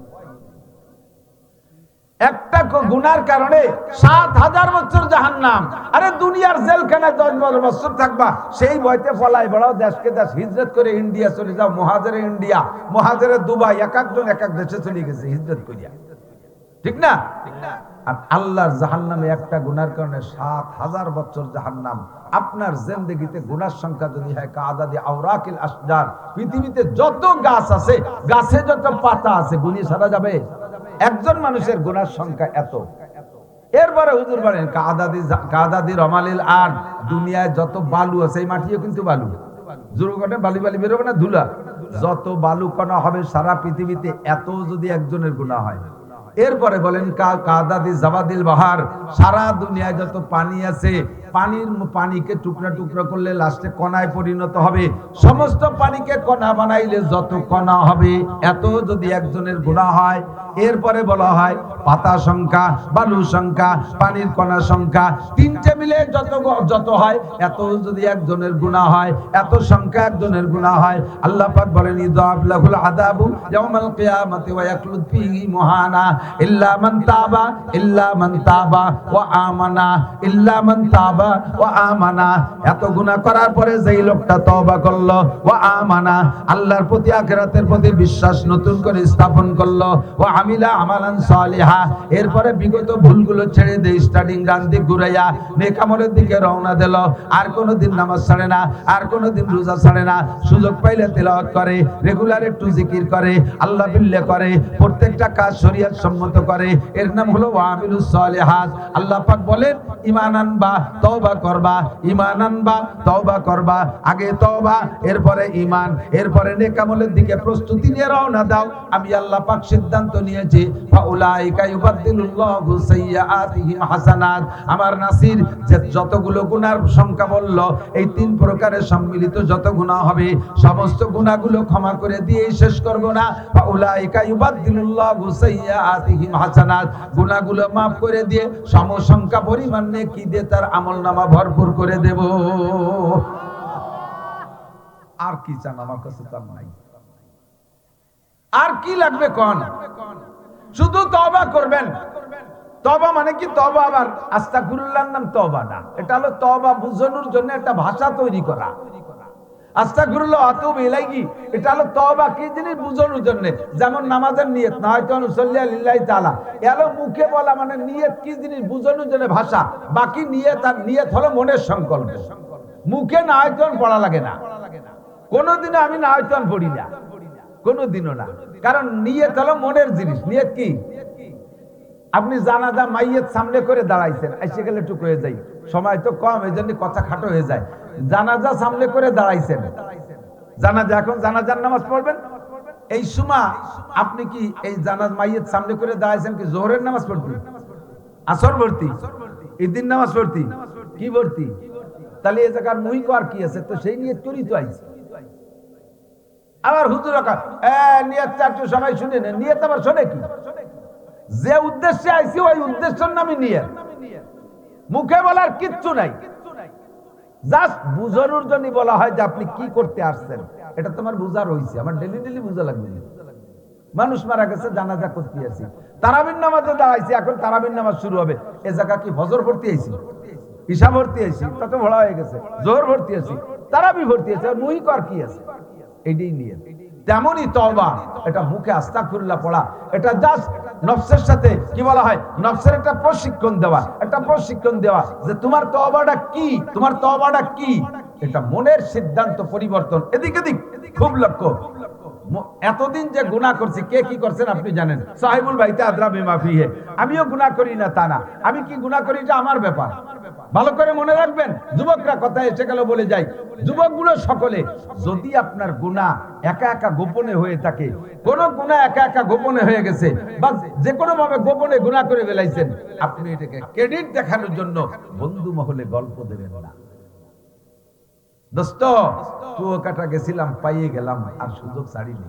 একটা গুনার কারণে 7000 বছর জাহান্নাম। আরে দুনিয়ার জেলখানায় 10-12 বছর থাকবা, সেই ভয়তে পলাই বেড়াও, দেশকে দেশ হিজরত করে ইন্ডিয়া চলে যাও, মহাজেরে ইন্ডিয়া, মহাজেরে দুবাই, এক একজন এক এক দেশে চলে গেছে হিজরত করিয়া, ঠিক না? আর আল্লাহর জাহান্নামে একটা গুনার কারণে 7000 বছর জাহান্নাম। আপনার জিন্দেগিতে গুনার সংখ্যা যদি হয় কাআদাদি আওরাকিল আশজার, পৃথিবীতে যত গাছ আছে, গাছে যত পাতা আছে, গুনিয়ে সারা যাবে? একজন মানুষের গুনার সংখ্যা এত। এরপরে হুজুর বলেন কাদাদি রমালিল আর, দুনিয়ায় যত বালু আছে, এই মাটিও কিন্তু বালু, জোরগটে বালি বালি বেরোবে না, ধুলা, যত বালু কণা হবে সারা পৃথিবীতে, এত যদি একজনের গুনাহ হয়। এরপরে বলেন কাদাদি জাবাদিল বাহার, সারা দুনিয়ায় যত পানি আছে, পানিকে টুকরা টুকরা করলে লাস্টে কণায় পরিণত হবে, সমস্ত পানিকে কণা বানাইলে যত কণা হবে, এত যদি একজনের গুনাহ হয়। এরপরে বলা হয় পাতা সংখ্যা, বালু সংখ্যা, পানির কণা সংখ্যা, তিনটে মিলে যত হয়, এত যদি একজনের গুনাহ হয়, এত সংখ্যা একজনের গুনাহ হয়। আল্লাহ পাক বলেন ইযাব লাহুল আযাবু ইয়াউমাল কিয়ামাতি ওয়া ইয়াখলুদ ফীহি মুহানা ইল্লা মান তাবা ওয়া আমানা, ইল্লা মান তাবা ওয়া আমানা। এত গুনাহ করার পরে যেই লোকটা তওবা করলো, ওয়া আমানা, আল্লাহর প্রতি আখিরাতের প্রতি বিশ্বাস নতুন করে স্থাপন করলো, ওয়া আমিলা আমালান সালিহা, এরপরে বিগত ভুলগুলো ছেড়ে দিয়ে স্টার্টিং গান দিক ঘুরাইয়া নেক আমলের দিকে রওনা দিল, আর কোনোদিন নামাজ ছাড়ে না, আর কোনোদিন রোজা ছাড়ে না, সুযোগ পাইলে তেলাওয়াত করে, রেগুলার একটু জিকির করে, আল্লাহ বিল্লাহ করে, প্রত্যেকটা কাজ শরীয়ত সম্মত করে, এর নাম হলো ওয়ামিলুস সালিহাত। আল্লাহ পাক বলেন ঈমান আনবা, তওবা করবা, ঈমান আনবা, তওবা করবা, আগে তওবা, এরপরে ঈমান, এরপরে নেক আমলের দিকে প্রস্তুতি নিয়ে রওনা দাও। আমি আল্লাহ পাক সিদ্ধান্ত নিয়েছি ফাউলাইকা ইউবাদদিলুল্লাহু সাইয়্যাতিহিম হাসানাত। আমার নাসির যে যতগুলো গুনার সংখ্যা বলল, এই 3 প্রকারের সম্মিলিত যত গুনাহ হবে, সমস্ত গুনাহগুলো ক্ষমা করে দিয়ে শেষ করব না। ফাউলাইকা ইউবাদদিলুল্লাহু সাইয়্যাতিহিম হাসানাত, গুনাহগুলো maaf করে দিয়ে সমসংখ্যা পরিমাণ নেকি দিয়ে তার আমলনামা ভরপুর করে দেব। আর কি চান আমার কাছে? তার নাই। আর কি লাগবে কোন? শুধু তওবা করবেন। তওবা মানে কি? তওবা আবার আস্তাগফিরুল্লাহর নাম তওবা না, এটা হলো তওবা বুঝানোর জন্য একটা ভাষা তৈরি করা। আস্তাগফিরুল্লাহ ওয়া আতুবু ইলাইহি, এটা হলো তওবা কি জিনিস বুঝানোর জন্য। যেমন নামাজের নিয়ত, নাহাইতু আন উসাল্লিয়া লিল্লাহি তাআলা, এলো মুখে বলা, মানে নিয়ত কি জিনিস বুঝানোর জন্য ভাষা। বাকি নিয়ত, আর নিয়ত হলো মনের সংকল্প। মুখে নাহাইতু আন পড়া লাগে না, কোনোদিনও আমি নাহাইতু আন পড়ি না, কোনোদিনও না, কারণ নিয়ত হলো মনের জিনিস। নিয়ত কি? আপনি জানাজা মাইয়ত সামনে করে দাঁড়াইছেন, এসে গেলে টুক হয়ে যায়, সময় তো কম, এই জন্য কথা খাটো হয়ে যায়। জানাজা সামনে করে দাঁড়াইছেন, জানাজা, এখন জানাজার নামাজ পড়বেন, এই সময় আপনি কি এই জানাজ মাইয়ত সামনে করে দাঁড়াইছেন কি জোহরের নামাজ পড়তে, আসর ভর্তি, ঈদের নামাজ পড়তি, কি ভর্তি? তাহলে এই জায়গার মুই কর কি আছে? তো সেই নিয়ত করি তো আইছে। আবার হুজুর নিয়ত চারটে সবাই শুনে নেন, নিয়ত আবার শোনে কি? যে উদ্দেশ্যে আইছি ওই উদ্দেশ্যের নামই নিয়ত, মুখে বলার কিচ্ছু নাই। জাস্ট বুঝানোর জন্য বলা হয় যে আপনি কি করতে আসছেন, এটা তোমার বুঝা রয়েছে, আমার ডেলি ডেলি বুঝা লাগবে না। মানুষ মারা গেছে, জানাজা করতে আছি, তারাবির নামাজে দাঁড়াইছি, এখন তারাবির নামাজ শুরু হবে, এ জায়গা কি ফজর ভর্তি আইছি, ঈশা ভর্তি আইছি, তত ভরা হয়ে গেছে, জোহর ভর্তি আছি, তারাবি ভর্তি আছে, মুই কর কি আছে, এটাই নিয়ে। তেমনই তওবা, এটা মুখে আস্তাগফিরুল্লাহ পড়া, এটা জাস্ট নফসের সাথে কি বলা হয়, নফসের একটা প্রশিক্ষণ দেওয়া, একটা প্রশিক্ষণ দেওয়া যে তোমার তওবাটা কি, তোমার তওবাটা কি, এটা মনের সিদ্ধান্ত পরিবর্তন। এদিক এদিক খুব লক্ষ্য। এতদিন যে গুনাহ করছি, কে কি করছেন আপনি জানেন, সাহিবুল বাইতে আদরা বিমা ফিহি, আমিও গুনাহ করি না তা না, আমি কি গুনাহ করি এটা আমার ব্যাপার। ভালো করে মনে রাখবেন, যুবকরা কথা এসে গেল বলে যাই, যুবকগুলো সকলে, যদি আপনার গুনাহ একা একা গোপনে হয়ে থাকে, কোন গুনাহ একা একা গোপনে হয়ে গেছে বা যে কোনো ভাবে গোপনে গুনাহ করে ফেলাইছেন, আপনি এটাকে ক্রেডিট দেখানোর জন্য বন্ধু মহলে গল্প দেবেন না। দোস্ত কুয়াকাটা গেছিলাম, পাইয়ে গেলাম, আর সুযোগ ছাড়িনি,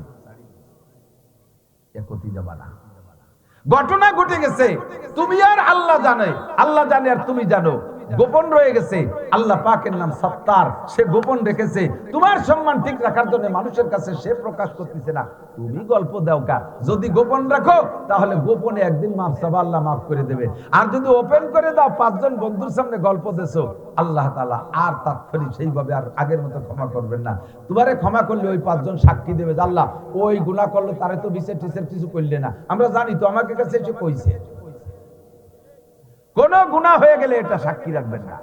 একতি যাবা না। ঘটনা ঘটে গেছে, তুমি আর আল্লাহ জানে, আল্লাহ জানে আর তুমি জানো, গোপন রয়ে গেছে। আল্লাহ পাকের নাম সত্তার, সে গোপন রেখেছে তোমার সম্মান ঠিক রাখার জন্য, মানুষের কাছে সে প্রকাশ করতেছে না, তুমি গল্প দাও কা। যদি গোপন রাখো তাহলে গোপনে একদিন মাফ চাবা, আল্লাহ মাফ করে দেবে। আর যদি ওপেন করে দাও, পাঁচজন বন্ধুর সামনে গল্প দেছো, আল্লাহ তাআলা আর তাৎক্ষণিক সেইভাবে আর আগের মতো ক্ষমা করবেন না। তোমারে ক্ষমা করলে ওই পাঁচজন সাক্ষী দেবে যে আল্লাহ ওই গুনাহ করলো, তারে তো বিচার টিচার কিছু করলে না, আমরা জানি তো, আমাকে কাছে এসে কইছে। কোন গুনাহ হয়ে গেলে এটা সাক্ষী রাখবেন না,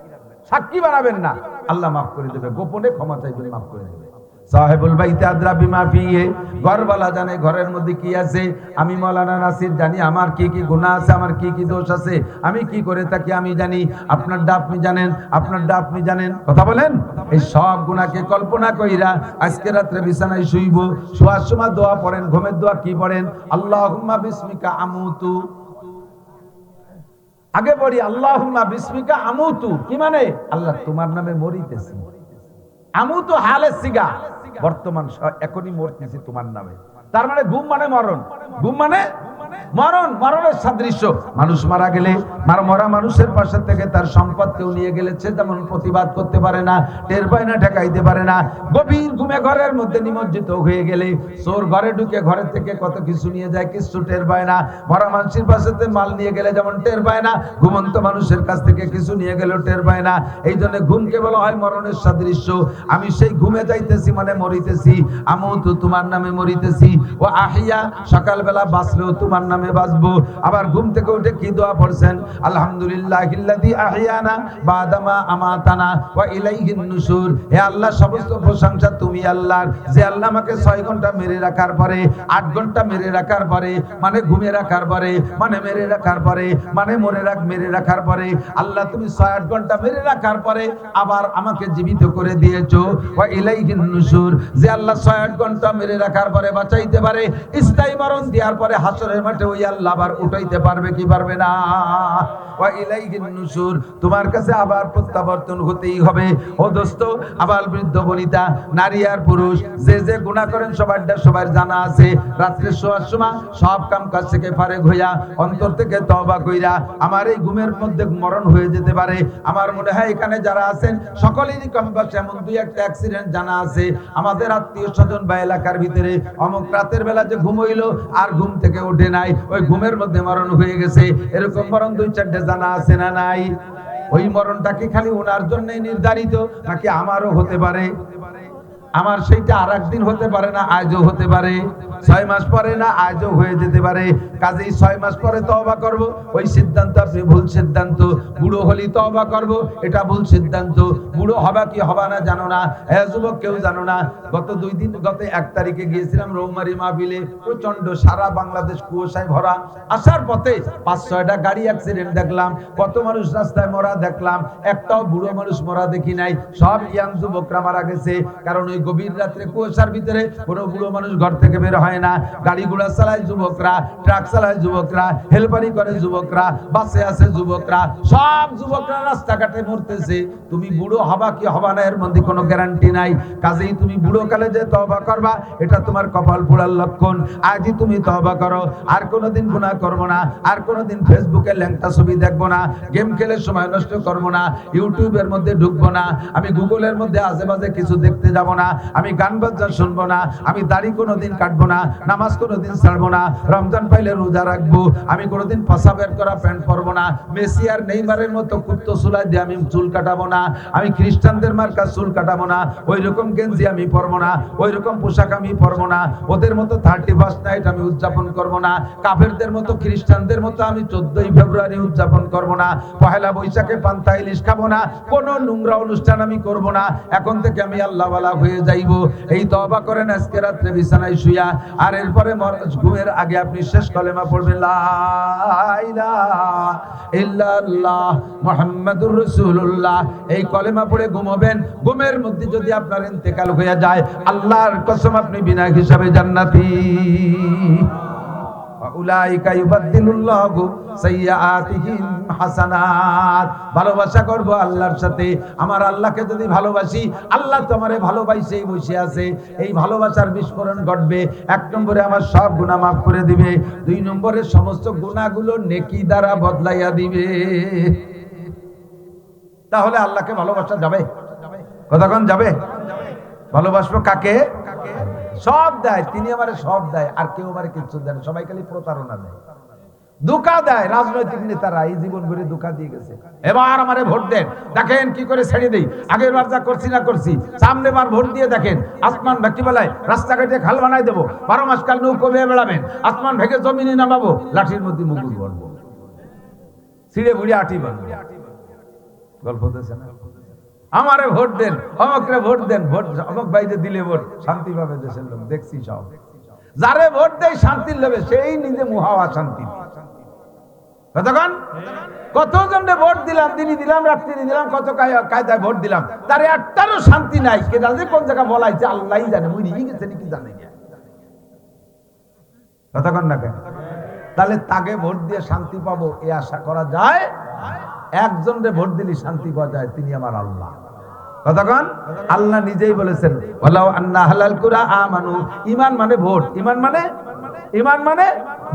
সাক্ষী বানাবেন না, আল্লাহ মাফ করে দেবে, গোপনে ক্ষমা চাইবেন, মাফ করে দেবে। সাহেবুল বাইতে আদরা বিমা ফিহি, ঘরওয়ালা জানে ঘরের মধ্যে কি আছে। আমি মাওলানা নাসির জানি আমার কি কি গুনাহ আছে, আমার কি কি দোষ আছে, আমি কি করে থাকি আমি জানি, আপনারটা আপনি জানেন, আপনারটা আপনি জানেন, কথা বলেন। এই সব গুনাহকে কল্পনা কইরা আজকে রাতে বিছানায় শুইব, শোয়ার সময় দোয়া পড়েন, ঘুমের দোয়া কি পড়েন, আল্লাহুম্মা বিসমিকা আমুতু, আগে বলি আল্লাহুম্মা বিসমিকা আমুতু, কি মানে আল্লাহ তোমার নামে মরিতেছি, আমুতু হালে সিগা, বর্তমান এখনই মরতেছি তোমার নামে। তার মানে ঘুম মানে মরণ, ঘুম মানে মরণ, মরণের সাদৃশ্য। মানুষ মারা গেলে, মরা মানুষের পাশে থেকে তার সম্পদ কেউ নিয়ে গেলে সে তেমন প্রতিবাদ করতে পারে না, টের পায় না, ঠেকাইতে পারে না। গভীর ঘুমে ঘরের মধ্যে নিমজ্জিত হয়ে গেলে চোর ঘরে ঢুকে ঘরের থেকে কত কিছু নিয়ে যায়, কিছু টের পায় না। মরা মানুষের পাশে মাল নিয়ে গেলে যেমন টের পায় না, ঘুমন্ত মানুষের কাছ থেকে কিছু নিয়ে গেলেও টের পায় না। এই জন্য ঘুমকে বলা হয় মরণের সাদৃশ্য। আমি সেই ঘুমে যাইতেছি মানে মরিতেছি, আমুতু তোমার নামে মরিতেছি, ও আহিয়া সকালবেলা বাঁচলেও তোমার নামে বাঁচবো। আবার ঘুম থেকে উঠে কি দোয়া পড়ছেন, আলহামদুলিল্লাহিল্লাযী আহিয়ানা বাদামা আমাতানা ওয়া ইলাইহিন নুশুর। হে আল্লাহ, সমস্ত প্রশংসা তুমি আল্লাহর, যে আল্লাহ আমাকে 6 ঘন্টা মেরে রাখার পরে, 8 ঘন্টা মেরে রাখার পরে, মানে ঘুমে রাখার পরে, মানে মেরে রাখার পরে, মানে মেরে রাখার পরে, আল্লাহ তুমি 6-8 ঘন্টা মেরে রাখার পরে আবার আমাকে জীবিত করে দিয়েছো। ওয়া ইলাইহিন নুশুর, যে আল্লাহ 6-8 ঘন্টা মেরে রাখার পরে বাঁচাইতে পারে, স্থায়ী মরণ দেওয়ার পরে হাসরের মাঠে ওই আল্লাহ আবার উঠাইতে পারবে কি পারবে না? ওয়া ইলাইহিন নুশুর, তোমার কাছে আবার প্রত্যাবর্তন হতেই হবে। ও দোস্ত, আবার বৃদ্ধ বনিতা, নারী আর পুরুষ, যে যে গুনাহ করেন সবার জানা আছে। রাত্রে শোয়ার সময় সব কাম কাজ থেকে ফারেক হইয়া অন্তর থেকে তওবা কইরা, আমার এই ঘুমের মধ্যে মরণ হয়ে যেতে পারে। আমার মনে হয় এখানে যারা আছেন সকলেরই কম বেশি এমন 2-1টা অ্যাক্সিডেন্ট জানা আছে আমাদের আত্মীয় স্বজন বা এলাকার ভিতরে। অমুক রাতের বেলা যে ঘুম হইল আর ঘুম থেকে উঠে নাই, ওই ঘুমের মধ্যে মরণ হয়ে গেছে, এরকম মরণ 2-4টা জানা আছে না নাই? ওই মরণটা কি খালি ওনার জন্যই নির্ধারিত, নাকি আমারও হতে পারে? আমার সেইটা আর একদিন হতে পারে না, আজও হতে পারে, 6 মাস পরে না আজও হয়ে যেতে পারে। কাজেই 6 মাস পরে তওবা করব, ওই সিদ্ধান্ত আপনি ভুল সিদ্ধান্ত। বুড়ো হলি তওবা করব, এটা ভুল সিদ্ধান্ত। বুড়ো হবা কি হবা না জানো না, হ্যাঁ যুবক কেউ জানো না। গত 1 তারিখে গিয়েছিলাম রৌমারি মাহফিলে, প্রচন্ড সারা বাংলাদেশ কুয়াশায় ভরা। আসার পথে 5-6টা গাড়ি অ্যাক্সিডেন্ট দেখলাম, কত মানুষ রাস্তায় মরা দেখলাম, একটাও বুড়ো মানুষ মরা দেখি নাই। সব ইয়াং যুবকরা মারা গেছে, কারণ ওই ওই গভীর রাত্রে কুয়াশার ভিতরে কোনো বুড়ো মানুষ ঘর থেকে বের হয় না। গাড়ি ঘোড়া চালায় যুবকরা, ট্রাক চালায় যুবকরা, হেলপারি করে যুবকরা, বাসে আছে যুবকরা, সব যুবকরা রাস্তাঘাটে মরতেছে। তুমি বুড়ো হবা কি হবা না এর মধ্যে কোনো গ্যারান্টি নাই। কাজেই তুমি বুড়ো কালে যে তওবা করবা এটা তোমার কপাল পোড়ার লক্ষণ। আজই তুমি তওবা করো, আর কোনোদিন গুনাহ করবো না, আর কোনোদিন ফেসবুকে ল্যাংটা ছবি দেখবো না, গেম খেলে সময় নষ্ট করবো না, ইউটিউবের মধ্যে ঢুকবো না, আমি গুগলের মধ্যে আজে বাজে কিছু দেখতে যাব না, আমি গান বাজনা শুনবো না, আমি দাড়ি কোনোদিন কাটবো না, নামাজ কোনোদিন ছাড়বো না, রমজান পাইলে রোজা রাখবো, আমি কোনোদিন পাশা বের করা প্যান্ট পরবো না, মেসি আর নেইমারের মতো কুত্তো চুলাই দিয়ে আমি চুল কাটাবো না, আমি খ্রিস্টানদের মার্কা চুল কাটাবো না, ওই রকম গেঞ্জি আমি পরবো না, ওই রকম পোশাক আমি পরবো না, ওদের মতো 31st নাইট আমি উদযাপন করবো না, কাফেরদের মতো খ্রিস্টানদের মতো আমি 14ই ফেব্রুয়ারি উদযাপন করবো না, পহেলা বৈশাখে পান্তা ইলিশ খাবো না, কোনো নোংরা অনুষ্ঠান আমি করবো না। এখন থেকে আমি আল্লাহওয়ালা হয়ে যাইবো। এই তওবা করেন আজকে রাত্রে বিছানায় শুয়া, আর এরপরে ঘুমের আগে আপনি শেষ কলেমা পড়বেন, লা ইলাহা ইল্লাল্লাহ মুহাম্মাদুর রাসূলুল্লাহ। এই কলেমা পড়ে ঘুমাবেন। ঘুমের মধ্যে যদি আপনার ইন্তেকাল হয়ে যায়, আল্লাহর কসম আপনি বিনা হিসাবে জান্নাতি। উলাইকা ইউবাদদিলুল্লাহু সাইয়্যাতিহিম হাসানাত। ভালোবাসা করব আল্লাহর সাথে। আমার আল্লাহকে যদি ভালোবাসি, আল্লাহ তো আমারে ভালোবাসেই বসে আছে। এই ভালোবাসার বিস্ফোরণ ঘটবে। 1 নম্বরে আমার সব গুনাহ মাফ করে দিবে। 2 নম্বরে সমস্ত গুনাহগুলো নেকি দ্বারা বদলাইয়া দিবে। তাহলে আল্লাহকে ভালোবাসা যাবে? কতক্ষণ যাবে? ভালোবাসবো কাকে? সব দেয় তিনি, আমারে সব দেয়, আর কেউ আমারে কিছু দেয় না। সবাই খালি প্রতারণা দেয়, ধোঁকা দেয়। রাজনৈতিক নেতারা এই জীবন ভরে ধোঁকা দিয়ে গেছে। এবার আমারে ভোট দেন, দেখেন কি করে ছেড়ে দেই। আগের বার যা করছি না করছি, সামনে বার ভোট দিয়ে দেখেন আসমান ভেঙে বেলায় রাস্তাঘাটে খাল বানাই দেবো, 12 মাস কাল নৌকো বেয়ে বেড়াবেন, আসমান ভেঙে জমিনে নামাবো, লাঠির মধ্যে মুকুল ভরবো, ছিঁড়ে বুড়ি আটি বানবো। গল্প দিয়েছে না? আমারে ভোট দেন, অমকরে ভোট দেন, ভোট অমক বাইরে দিলে ভোট শান্তি পাবে দেশের লোক। দেখছি সব যারে ভোট দেয় শান্তির লোভে, সেই নিজে মুহাওয়া শান্তি। কতক্ষণ কতজনকে ভোট দিলাম, দিনই দিলাম, রাত্রি দিলাম, কত কায়দায় ভোট দিলাম, তার একটারও শান্তি নাই। কে জানে কোন জায়গা বলাইছে, আল্লাহই জানে, মুড়িয়ে গেছে নাকি জানে না। কতক্ষণ না কেন? তাহলে তাকে ভোট দিয়ে শান্তি পাবো এ আশা করা যায়? একজনকে ভোট দিলে শান্তি পাওয়া যায়, তিনি আমার আল্লাহ। কতক্ষণ? আল্লাহ নিজেই বলেছেন, ওয়ালাউ আন্না আহলাল কুরা আমানু। ঈমান মানে ভোট, ঈমান মানে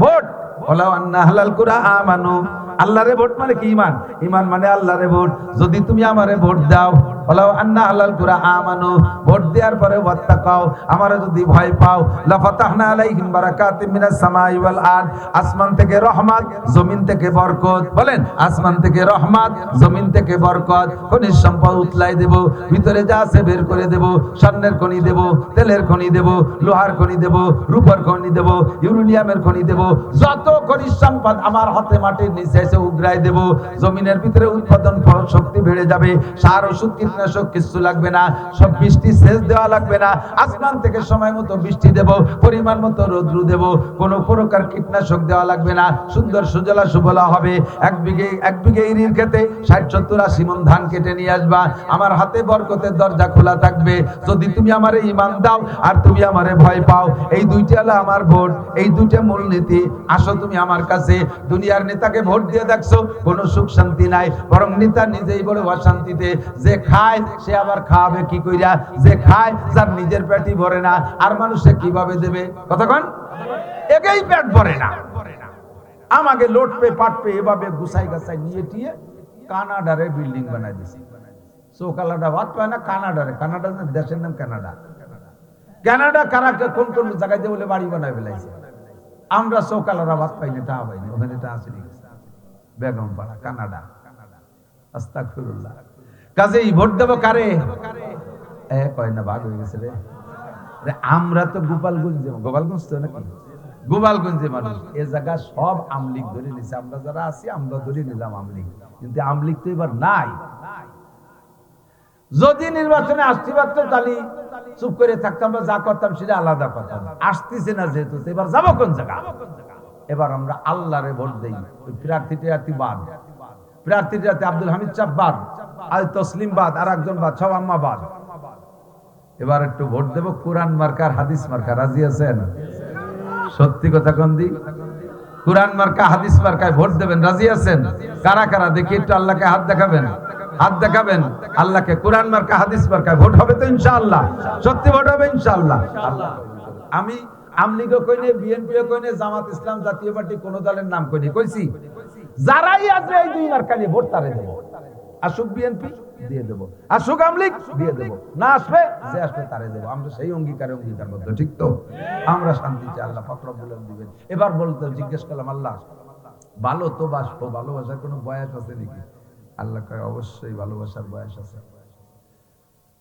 ভোট। ওয়ালাউ আন্না আহলাল কুরা আমানু, আল্লাহরে ভোট মানে কি? ঈমান। ঈমান মানে আল্লাহরে ভোট। যদি তুমি আমারে ভোট দাও, ওয়ালাউ আন্না আহলাল কুরা আমানু, ভোট দেওয়ার পরে ওয়াত্তাকাও, আমারে যদি ভয় পাও, লাফাতাহনা আলাইহিম বারাকাতিম মিনাস সামাই ওয়াল আরদ, আসমান থেকে রহমত, জমিন থেকে বরকত। বলেন, আসমান থেকে রহমত, জমিন থেকে বরকত। খনিজ সম্পদ উতলাই দেব, ভিতরে যা আছে বের করে দেব। স্বর্ণের খনি দেব, তেলের খনি দেব, লোহার খনি দেব, রূপার খনি দেব, ইউরেনিয়ামের খনি দেব। যত খনিজ সম্পদ আমার হাতে মাটির নিচে এসে উগরাই দেব। জমিনের ভিতরে উৎপাদন শক্তি বেড়ে যাবে। সার ওষুধ কীটনাশক কিছু লাগবে না, সব বৃষ্টি সেচ দেওয়া লাগবে না। আসমান থেকে সময় মতো বৃষ্টি দেব, পরিমাণ মতো রৌদ্র দেব, কোনো প্রকার কীটনাশক দেওয়া লাগবে না। সুন্দর সুজলা সুফলা হবে। এক বিঘে ইরির খেতে 60-70-80 মণ ধান কেটে নিয়ে আসবা। আমার হাতে বরকতের দরজা খোলা থাকবে। যদি তুমি আমারে ঈমান দাও আর তুমি আমারে ভয় পাও, এই দুইটা হলো আমার ভোট, এই দুইটা মূলনীতি। আসো তুমি আমার কাছে। দুনিয়ার নেতাকে ভোট দিয়ে দেখছো, কোনো সুখ শান্তি নাই, বরং নেতা নিজেই বড় অশান্তিতে। যে খায় সে আবার খাওয়াবে কি কইরা? যে খায়, যার নিজের পেটই ভরে না, আর মানুষে কিভাবে দেবে? কতক্ষণ? একেই পেট ভরে না। আমাকে লোট পে পাট পে এভাবে গুছাই গাছাই নিয়ে টিয়ে কানাডারে বিল্ডিং বানাই দিছে। চৌকালাটা ভাত পায় না কানাডারে। কানাডা দেশের নাম কানাডা। কানাডা কারাকে কোন কোন জায়গায় দিয়ে বলে বাড়ি বানায় ফেলাইছে। আমরা চৌকালারা ভাত পাইনি, টা পাইনি, ওখানে টা আছে বেগম পাড়া কানাডা। আস্তাগফিরুল্লাহ। কাজেই ভোট দেবো কারে? কয় না ভাগ হয়ে গেছে রে। আমরা তো গোপালগঞ্জে, গোপালগঞ্জ তো নাকি গোপালগঞ্জে মানুষ। এ জায়গা সব আমলিগ ধরে নিছে। আমরা যারা আছি আমরা ধরে নিলাম আমলিগ, কিন্তু আমলিগ তো এবার নাই। যদি নির্বাচনে আসতে পারতো তাহলে চুপ করে থাকতাম, আমরা যা করতাম সেটা আলাদা কথা। আসতেছে না যেহেতু, এবার যাবো কোন জায়গা? এবার আমরা আল্লাহরে ভোট দেই। ওই প্রার্থীটা বাদ, প্রার্থীটা আব্দুল হামিদ সাহেব বাদ, আল তসলিম বাদ, আর একজন বাদ, সব আম্মা বাদ। এবার একটু ভোট দেব কোরআন মার্কার হাদিস মার্কা, রাজি আছেন? সত্যি কথা কোন দি? কোরআন মার্কা হাদিস মার্কায় ভোট দেবেন, রাজি আছেন? কারা কারা দেখি একটু আল্লাহকে হাত দেখাবেন, হাত দেখাবেন আল্লাহকে। কোরআন মার্কা হাদিস মার্কায় ভোট হবে তো ইনশাআল্লাহ? সত্যি ভোট হবে ইনশাআল্লাহ? আমি আমলিগও কইনে, বিএনপিও কইনে, জামাত ইসলাম, জাতীয় পার্টি কোন দলের নাম কইনি, কইছি যারাই আসবে এই দুই মার্কা নিয়ে ভোট তারে দেব। আসুক বিএনপি দিয়ে দেব, আসুক আমলিগ দিয়ে দেব, না আসবে যে আসবে তারে দেব। আমরা সেই অঙ্গীকার মধ্যে, ঠিক তো? আমরা শান্তি চাই, আল্লাহ পাক রব্বুল আলামিন দিবেন। এবার বলতে জিজ্ঞেস করলাম, আল্লাহ ভালো তো বাসবো, ভালোবাসার কোনো বয়স আছে নাকি? আল্লাহ কয় অবশ্যই ভালোবাসার বয়স আছে।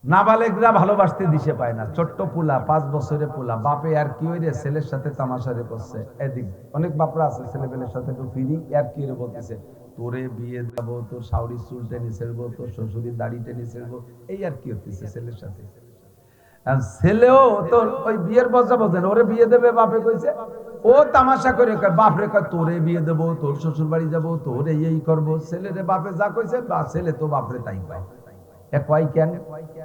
নাবালেগরা ভালোবাসতে দিশে পায় না। ছোট্ট পুলা, 5 বছরের পুলা, বাপে আর কি হইরে ছেলের সাথে তামাশারে করছে। এদিক অনেক বাপরা আছে ছেলেবেলের সাথে একটু ফিরি আর কি হইরে বলতেছে, তোরে বিয়ে দেবো, তোর শাওরির চুল টেনে ছেড়বো, তোর শ্বশুরের দাড়ি টেনে ছেড়বো, এই আর কি হতেছে ছেলের সাথে। আর ছেলেও তোর ওই বিয়ের মজা বোঝেন, ওরে বিয়ে দেবে বাপে কইছে, ও তামাশা করে কয় বাপরে, কয় তোরে বিয়ে দেবো, তোর শ্বশুর বাড়ি যাবো, তোর এই করবো। ছেলেরে বাপে যা কইছে বা ছেলে তো বাপরে তাই পায়। কয় কেন?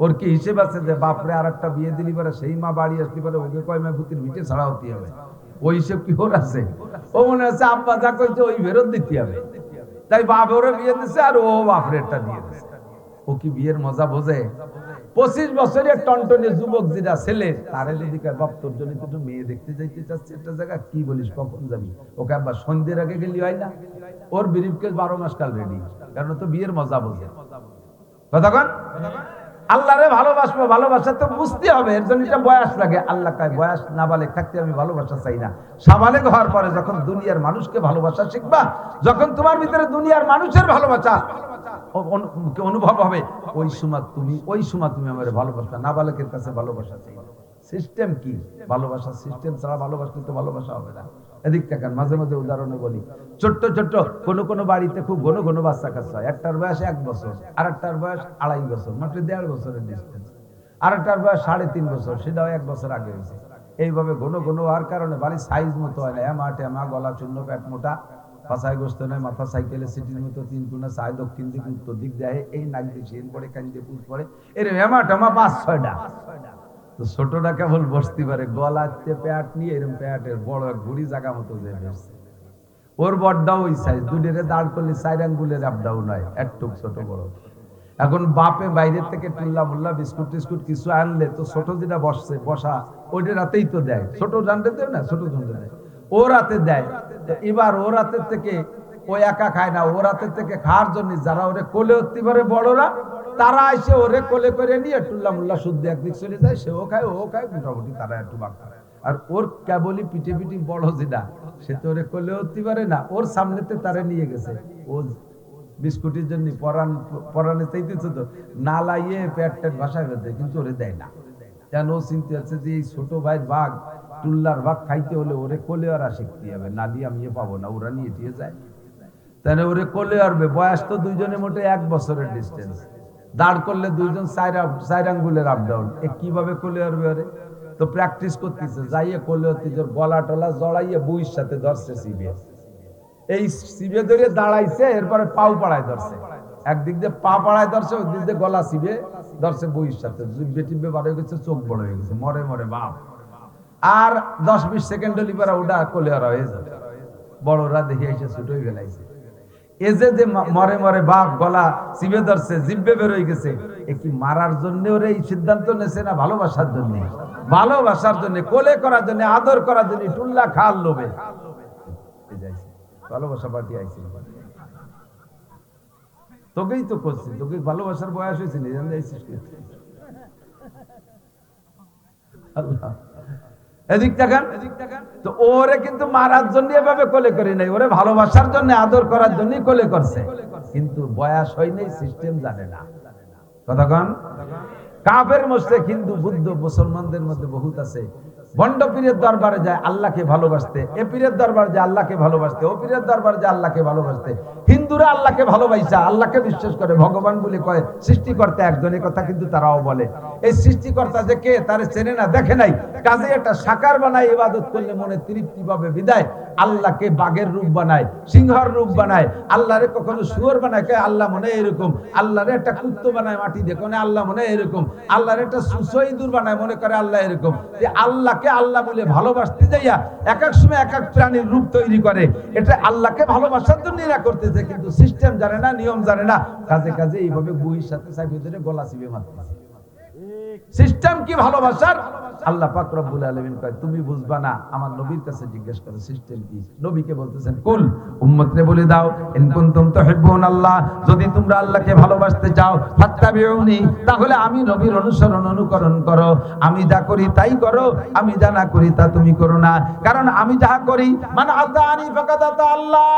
ওর কি হিসেব আছে যে বাপরে আর একটা বিয়ে দিলি পারে সেই মা বাড়ি আসতে পারে, ওকে কয় মা ভূতির ভিটে ছাড়া হতে হবে? ওই হিসেব কি ওর আছে? ও মনে হচ্ছে আব্বা যা কইছে ওই ফেরত দিতে হবে, তাই বাপ ওরে বিয়ে দিচ্ছে আর ও বাপরে একটা দিয়ে দিচ্ছে। ও কি বিয়ের মজা বোঝে? 25 বছরের টনটনে যুবক যেটা ছেলে, তারে যদি কয় বাপ তোর জন্য একটু মেয়ে দেখতে যাইতে চাচ্ছি একটা জায়গা, কি বলিস কখন যাবি? ওকে আবার সন্ধ্যের আগে গেলি হয় না? ওর ব্রিফকেস 12 মাস কাল রেডি, কারণ তো বিয়ের মজা বোঝে। কতক্ষণ আল্লাহরে ভালোবাসবো, ভালোবাসা তো বুঝতে হবে, এর জন্য একটা বয়স লাগে। আল্লাহ কয় বয়স নাবালেগ থাকতে আমি ভালোবাসা চাই না। সাবালেগ হওয়ার পরে যখন দুনিয়ার মানুষকে ভালোবাসা শিখবা, যখন তোমার ভিতরে দুনিয়ার মানুষের ভালোবাসা অনুভব হবে, ওই সময় তুমি আমার ভালোবাসা। নাবালেগের কাছে ভালোবাসা চাই। সিস্টেম কি? ভালোবাসা সিস্টেম ছাড়া ভালোবাসলে তো ভালোবাসা হবে না। এদিক দেখেন, মাঝে মাঝে উদাহরণে বলি, ছোট্ট কোন বাড়িতে খুব ঘন বাচ্চা কাচ্চা হয়। একটার বয়স 1 বছর, আর একটার বয়স 2.5 বছর, মাত্র 1.5 বছরের ডিস্টেন্স। আর একটার বয়স 3.5 বছর, সেটাও 1 বছর আগে হয়েছে। এইভাবে ঘন হওয়ার কারণে বাড়ির সাইজ মতো হয় না, এমা গলা চূর্ণ, পেট মোটা, পাছায় গোস্ত নয়, মাথা সাইকেলে সিটির মতো 3 কোনা, চায় দক্ষিণ দিক উত্তর দিক দেয়, এই নাক দিয়ে সেন পড়ে, কান দিয়ে পুষ পড়ে, এরকম এমা 5-6টা। তো ছোটটা কেবল বসতে পারে, গলাতে প্যাট নিয়ে এরকম প্যাটের বড় ঘুড়ি জায়গা মতো যে বসছে। ওর বড়টাও ওই সাইজ, দুটোরে দাঁড় করলে 4 আঙ্গুলের আপডাউন হয়, একটুক ছোট বড়। এখন বাপে বাইরের থেকে টুল্লা মুল্লা বিস্কুট টিস্কুট কিছু আনলে তো ছোট যেটা বসা ওইটা রাতেই তো দেয়। ছোট জানতে দেয় না, ছোট জানতে দেয়, ও রাতে দেয়। এবার ও রাতের থেকে ও একা খায় না, ও রাতের থেকে খাওয়ার জন্য যারা ওরে কোলে উঠতে পারে বড়রা, তারা এসে ওরে কোলে করে নিয়ে টুল্লা মুল্লা শুদ্ধ একদিক চলে যায়, সেও খায় ও খায়, মোটামুটি তারা একটু বাক খায়। আর ওর কেবলই পিঠে বড় যেটা, সে তো ওরে কোলে উঠতে পারে না, ওর সামনেতে তারা নিয়ে গেছে। ও বিস্কুটের জন্য পরানে চাইতেছে তো না লাইয়ে পেট ভাসায় ফেলতে, কিন্তু ওরে দেয় না। কেন? ও চিন্তা হচ্ছে যে এই ছোট ভাইয়ের ভাগ, টুল্লার ভাগ খাইতে হলে ওরে কোলে আর শিখতে হবে, না দিয়ে আমি পাবো না, ওরা নিয়ে দিয়ে যায়। তাহলে ওরে কোলে আরবে, বয়স তো দুইজনের মোটে 1 বছরের ডিস্টেন্স, দাঁড় করলে দুইজন 4 আঙ্গুলের আপডাউন, কিভাবে কোলে আরবে ওরে? তো প্র্যাকটিস করতেছে, যাইয়ে কোলে হতে গলা টলা জড়াইয়ে বুইয়ের সাথে ধরছে সিবিএ, এই সিবে ধরে দাঁড়াইছে, এরপরে পাও পাড়ায় ধরছে, একদিক দিয়ে পা পাড়ায় ধরছে, ওই দিক দিয়ে গলা সিবে ধরছে বইয়ের সাথে, টিপে বার হয়ে গেছে, চোখ বড় হয়ে গেছে, মরে বাপ। আর 10-20 সেকেন্ড লিবার ওটা কোলে আর হয়ে যাবে। বড়রা দেখে এসে ছুটোই গেলাইছে, এ যে মরে বাপ, গলা সিবে ধরছে, জিব্বে বের হয়ে গেছে, এ কি মারার জন্য ওরে এই সিদ্ধান্ত নেছে না ভালোবাসার জন্য? ভালোবাসার জন্য, কোলে করার জন্য, আদর করার জন্য, টুল্লা খাল লোভে ভালোবাসা পার্টি আইছিল। তোকেই তো করছি, তোকে ভালোবাসার বয়স হয়েছে না, এদিক দেখান। তো ওরে কিন্তু মারার জন্য এভাবে কোলে করে নাই, ওরে ভালোবাসার জন্য, আদর করার জন্য কোলে করছে, কিন্তু বয়স হয় নাই, সিস্টেম জানে না। কতক্ষণ কাফের মুশরিক, হিন্দু বুদ্ধ মুসলমানদের মধ্যে বহুত আছে, ভণ্ড পীরের দরবারে যায় আল্লাহকে ভালোবাসতে, এ পীরের দরবারে যায় আল্লাহকে ভালোবাসতে, ও পীরের দরবারে যায় আল্লাহকে ভালোবাসতে। হিন্দুরা আল্লাহকে ভালোবাসা, আল্লাহকে বিশ্বাস করে, ভগবান বলে কয়, সৃষ্টিকর্তা একজনের কথা কিন্তু তারাও বলে। এই সৃষ্টিকর্তা যে কে তারে চেনে না, দেখে নাই, কাজে একটা সাকার বানায় ইবাদত করলে মনে তৃপ্তি পাবে বিদায় আল্লাহকে বাঘের রূপ বানায়, সিংহর রূপ বানায়, আল্লাহরে কখনো শুয়োর বানায়, কে আল্লাহ মনে এরকম, আল্লাহরে একটা কুত্তো বানায় মাটি দেখো না আল্লাহ মনে এরকম, আল্লাহর একটা সুসো ইঁদুর বানায় মনে করে আল্লাহ এরকম। আল্লাহকে আল্লাহ বলে ভালোবাসতে যাইয়া এক এক সময় এক এক প্রাণীর রূপ তৈরি করে। এটা আল্লাহকে ভালোবাসার জন্য এরা করতেছে, কিন্তু সিস্টেম জানে না, নিয়ম জানে না, কাজে কাজে এইভাবে বইয়ের সাথে চাইবে ধরে গলা চিপে মারতেছে। সিস্টেম কি ভালোবাসার? আল্লাহ পাক রব্বুল আলামিন কয় তুমি বুঝবা না, আমার নবীর কাছে জিজ্ঞেস করো সিস্টেম কি। নবীকে বলতেছেন কুল, উম্মতরে বলে দাও, ইন কুনতুম তুহিব্বুন আল্লাহ, যদি তোমরা আল্লাহকে ভালোবাসতে চাও, ফাত্তাবিউনি, তাহলে আমি নবীর অনুসরণ অনুকরণ করো, আমি যা করি তাই করো, আমি যা না করি তা তুমি করো না। কারণ আমি যা করি, মান আতানি ফাকাদ আতা আল্লাহ,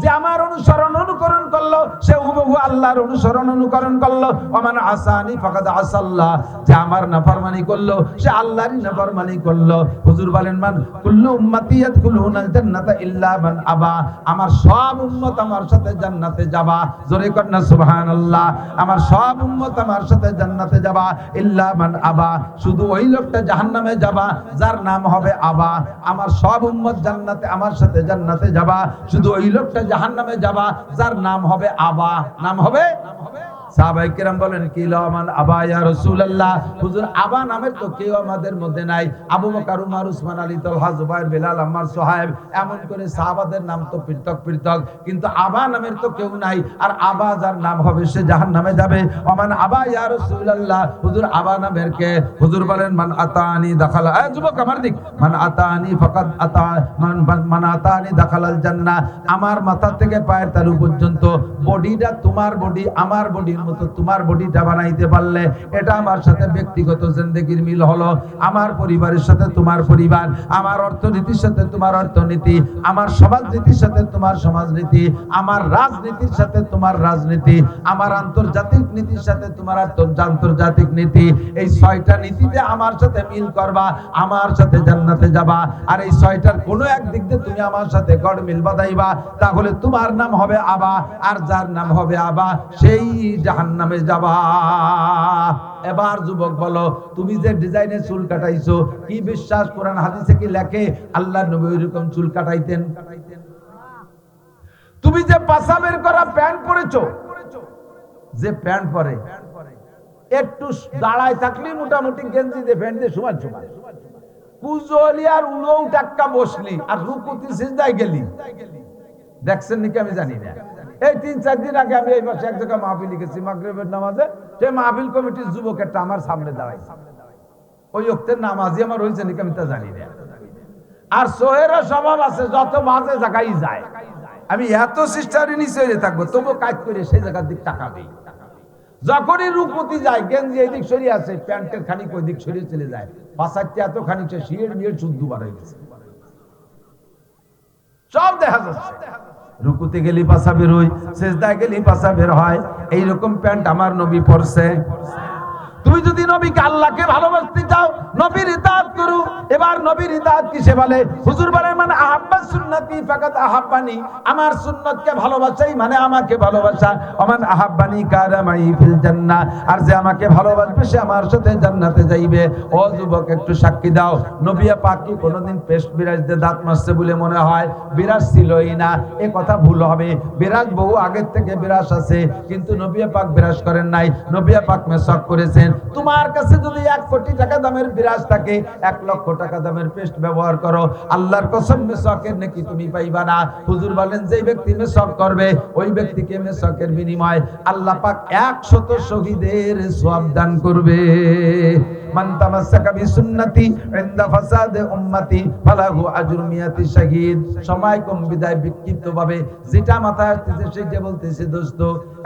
যে আমার অনুসরণ অনুকরণ করলো সে হুবহু আল্লাহর অনুসরণ অনুকরণ করলো, ওমান আসানি ফাকাদ আসাল্লাহ, যে আমার নাফরমানি করলো সে আল্লাহরই নাফরমানি করলো। হুজুর বলেন মান কুল্লু উম্মতি ইয়াদখুলুনাল জান্নাতা ইল্লা মান আবা, আমার সব উম্মত আমার সাথে জান্নাতে যাবা, জোরে কর না সুবহানাল্লাহ। আমার সব উম্মত আমার সাথে জান্নাতে যাবা, ইল্লা মান আবা, শুধু ওই লোকটা জাহান্নামে যাবা যার নাম হবে আবা। আমার সব উম্মত জান্নাতে আমার সাথে জান্নাতে যাবা, শুধু ওই লোকটা জাহান্নামে যাবা যার নাম হবে আবা, নাম হবে। সাহাবায়ে কেরাম বলেন কি লামান আবা ইয়া রাসূলুল্লাহ, হুজুর আবা নামের তো কেউ আমাদের মধ্যে নাই। আবু বকর, উমর, উসমান, আলী, তালহা, জুবায়ের, বেলাল, আম্মার, সোহাইব, এমন করে সাহাবাদের নাম তো পৃথক পৃথক, কিন্তু আবা নামের তো কেউ নাই। আর আবা যার নাম হবে সে জাহান্নামে যাবে। ওমান আবা ইয়া রাসূলুল্লাহ, হুজুর আবা নামের কে? হুজুর বলেন মান আতানি দাখালা, এ যুবক আমার দিক, মান আতানি ফাকাদ আতা, মান আতানি দাখালাল জান্নাহ, আমার মাথা থেকে পায়ের তালু পর্যন্ত বডিটা তোমার বডি, আমার বডি মতো তোমার বডিটা বানাইতে পারলে এটা আমার সাথে ব্যক্তিগত জিন্দেগির মিল হলো। আমার পরিবারের সাথে তোমার পরিবার, আমার অর্থনীতির সাথে তোমার অর্থনীতি, আমার সমাজনীতির সাথে তোমার সমাজনীতি, আমার রাজনীতির সাথে তোমার রাজনীতি, আমার আন্তর্জাতিক নীতির সাথে তোমার আন্তর্জাতিক নীতি। এই 6টা নীতিতে আমার সাথে মিল করবা, আমার সাথে জান্নাতে যাবা। আর এই 6টার কোনো এক দিক দিয়ে তুমি আমার সাথে গড় মিল বাঁধাইবা, তাহলে তোমার নাম হবে আবা, আর যার নাম হবে আবা সেই জাহান্নামে যাবা। এবার যুবক বলো, তুমি যে ডিজাইনে চুল কাটাইছো, কি বিশ্বাস কোরআন হাদিসে কি লেখে আল্লাহর নবী এরকম চুল কাটাইতেন? তুমি যে পাছা বের করা প্যান্ট পরেছো, যে প্যান্ট পরে একটু দাঁড়ায় থাকলে মোটামুটি গেঞ্জি দিয়ে প্যান্ট দিয়ে সমান সমান, কুজলি আর উড়ো টাক্কা বসলি আর রুকুতি সিজদায় গেলি, দেখছেন নাকি আমি জানি না। এই 3-4 দিন আগে আমি এই পাশে এক জায়গায় মাহফিল লিখেছি মাগরিবের নামাজে, সেই মাহফিল কমিটির যুবক একটা আমার সামনে দাঁড়াইছে, ওই ওক্তের নামাজি আমার হয়েছে নাকি আমি তা জানি না। আর সোহেরও স্বভাব আছে, যত বাজে জায়গায় যায়, আমি এত সিস্টারি নিচে থাকবো তবু কাজ করে সেই জায়গার দিক তাকাবে। যখনই রূপমতি যায় গেঞ্জি এদিক সরিয়ে আছে, প্যান্টের খানিক ওই দিক সরিয়ে চলে যায়, পাশাতে এত খানিকটা শিয়ের নিয়ে 14 বার হয়ে গেছে, সব দেখা যাচ্ছে। রুকুতে গেলি পাছা বের হয়, সেজদায় গেলি পাছা বের হয়, এইরকম প্যান্ট আমার নবী পরছে। তুমি যদি নবীকে আল্লাহকে ভালোবাসতে চাও, নবীর ইতাআত করো। এবার নবীর ইতাআত কিসে বলে? হুজুর বলেন মান আহাব্বা সুন্নতি ফাকাদ আহাব্বানি, আমার সুন্নতকে ভালোবাসাই মানে আমাকে ভালোবাসা। ওমান আহাব্বানি কানা মাই ফিল জান্নাহ, আর যে আমাকে ভালোবাসবে সে আমার সাথে জান্নাতে যাইবে। ও যুবক একটু সাক্ষী দাও, নবী পাক কি কোনোদিন পেস্ট বিরাজ দিয়ে দাঁত মাজছে বলে মনে হয়? বিরাজ ছিলই না, এ কথা ভুল হবে। বিরাজ বহু আগের থেকে বিরাজ আছে, কিন্তু নবী পাক বিরাজ করেন নাই, নবী পাক মেসওয়াক করেছেন। তোমার কাছে যদি 1 কোটি টাকা দামের বিরাজ থাকে, 1 লক্ষ টাকা দামের পেস্ট ব্যবহার করো, আল্লাহর কসম মেসওয়াকের নেকি তুমি পাইবা না। হুজুর বলেন যে ব্যক্তি মেসওয়াক করবে ওই ব্যক্তিকে মেসওয়াকের বিনিময়ে আল্লাহ পাক 100 শহীদের সওয়াব দান করবে। মান তামাসসাকা বিসুন্নতি ইনদা ফাসাদে উম্মতি ফালাহু আজরু মিয়াতি শাহীদ। সময় কম বিদায় বিক্ষিপ্তভাবে যেটা মাথায় আসতেছে সেটা বলতেছে দোস্ত।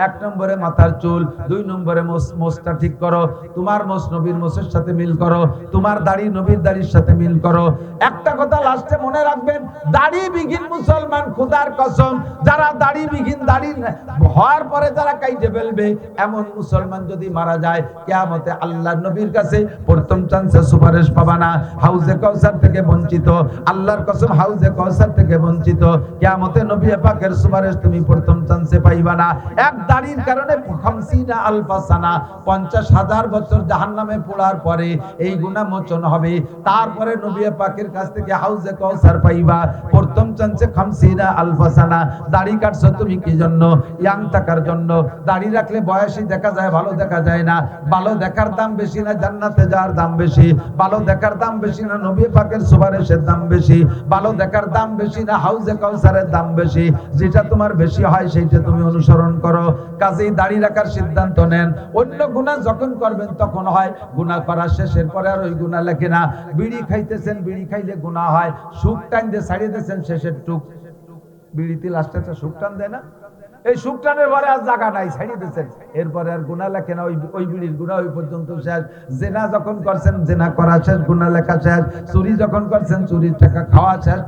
1 নম্বরে মাথার চুল, 2 নম্বরে মোছটা ঠিক করো, তোমার মোছ নবীর মোছের সাথে মিল করো, তোমার দাড়ি নবীর দাড়ির সাথে মিল করো। একটা কথা লাস্টে মনে রাখবেন, দাড়ি বিহীন মুসলমান খোদার কসম, যারা দাড়ি বিহীন, দাড়ি হওয়ার পরে যারা কাইটে ফেলবে এমন মুসলমান যদি মারা যায়, কিয়ামতে আল্লাহর নবীর কাছে প্রথম চান্সে সুপারিশ পাবা না, হাউজে কাউসার থেকে বঞ্চিত, আল্লাহর কসম হাউজে কাউসার থেকে বঞ্চিত। কিয়ামতে নবী পাকের সুপারিশ তুমি প্রথম চান্সে পাইবা না। এক দাড়ির কারণে 50 আলফা সানা 50,000 বছর জাহান্নামে পোড়ার পরে এই গুনাহ মোচন হবে, তারপরে নবী পাকের কাছ থেকে হাউজে কাউসার পাইবা প্রথম চান্সে 50 আলফা সানা। দাড়ি কাটছো তুমি কি জন্য? ইয়াং থাকার জন্য। দাড়ি রাখলে বয়সী দেখা যায়, ভালো দেখা যায় না। ভালো দেখার দাম বেশি না জান্নাতে যাওয়ার দাম বেশি? ভালো দেখার দাম বেশি না নবী পাকের সুপারিশের দাম বেশি? ভালো দেখার দাম বেশি না হাউজে কাউসারের দাম বেশি? যেটা তোমার বেশি হয় সেইটা তুমি অনুসরণ করো। কাজেই দাড়ি রাখার সিদ্ধান্ত নেন। অন্য গুনাহ যখন করবেন তখন হয়, গুনাহ করার শেষের পরে আর ওই গুনাহ লেখে না। বিড়ি খাইতেছেন, বিড়ি খাইলে গুনাহ হয়, সুখ টান দিয়ে ছাড়িয়ে দিয়েছেন শেষের টুক, বিড়িতে লাস্টে একটা সুখ টান দেয় না? এই সুখ টানের পরে আর জায়গা নাই, ছাড়িয়ে দিয়েছেন, এরপরে আর গুনাহ লেখে না। ওই বিড়ির গুনাহ ওই পর্যন্ত শেষ। জেনা যখন করছেন জেনা করা শেষ, গুনাহ লেখা শেষ। চুরি যখন করছেন চুরির টাকা খাওয়া শেষ,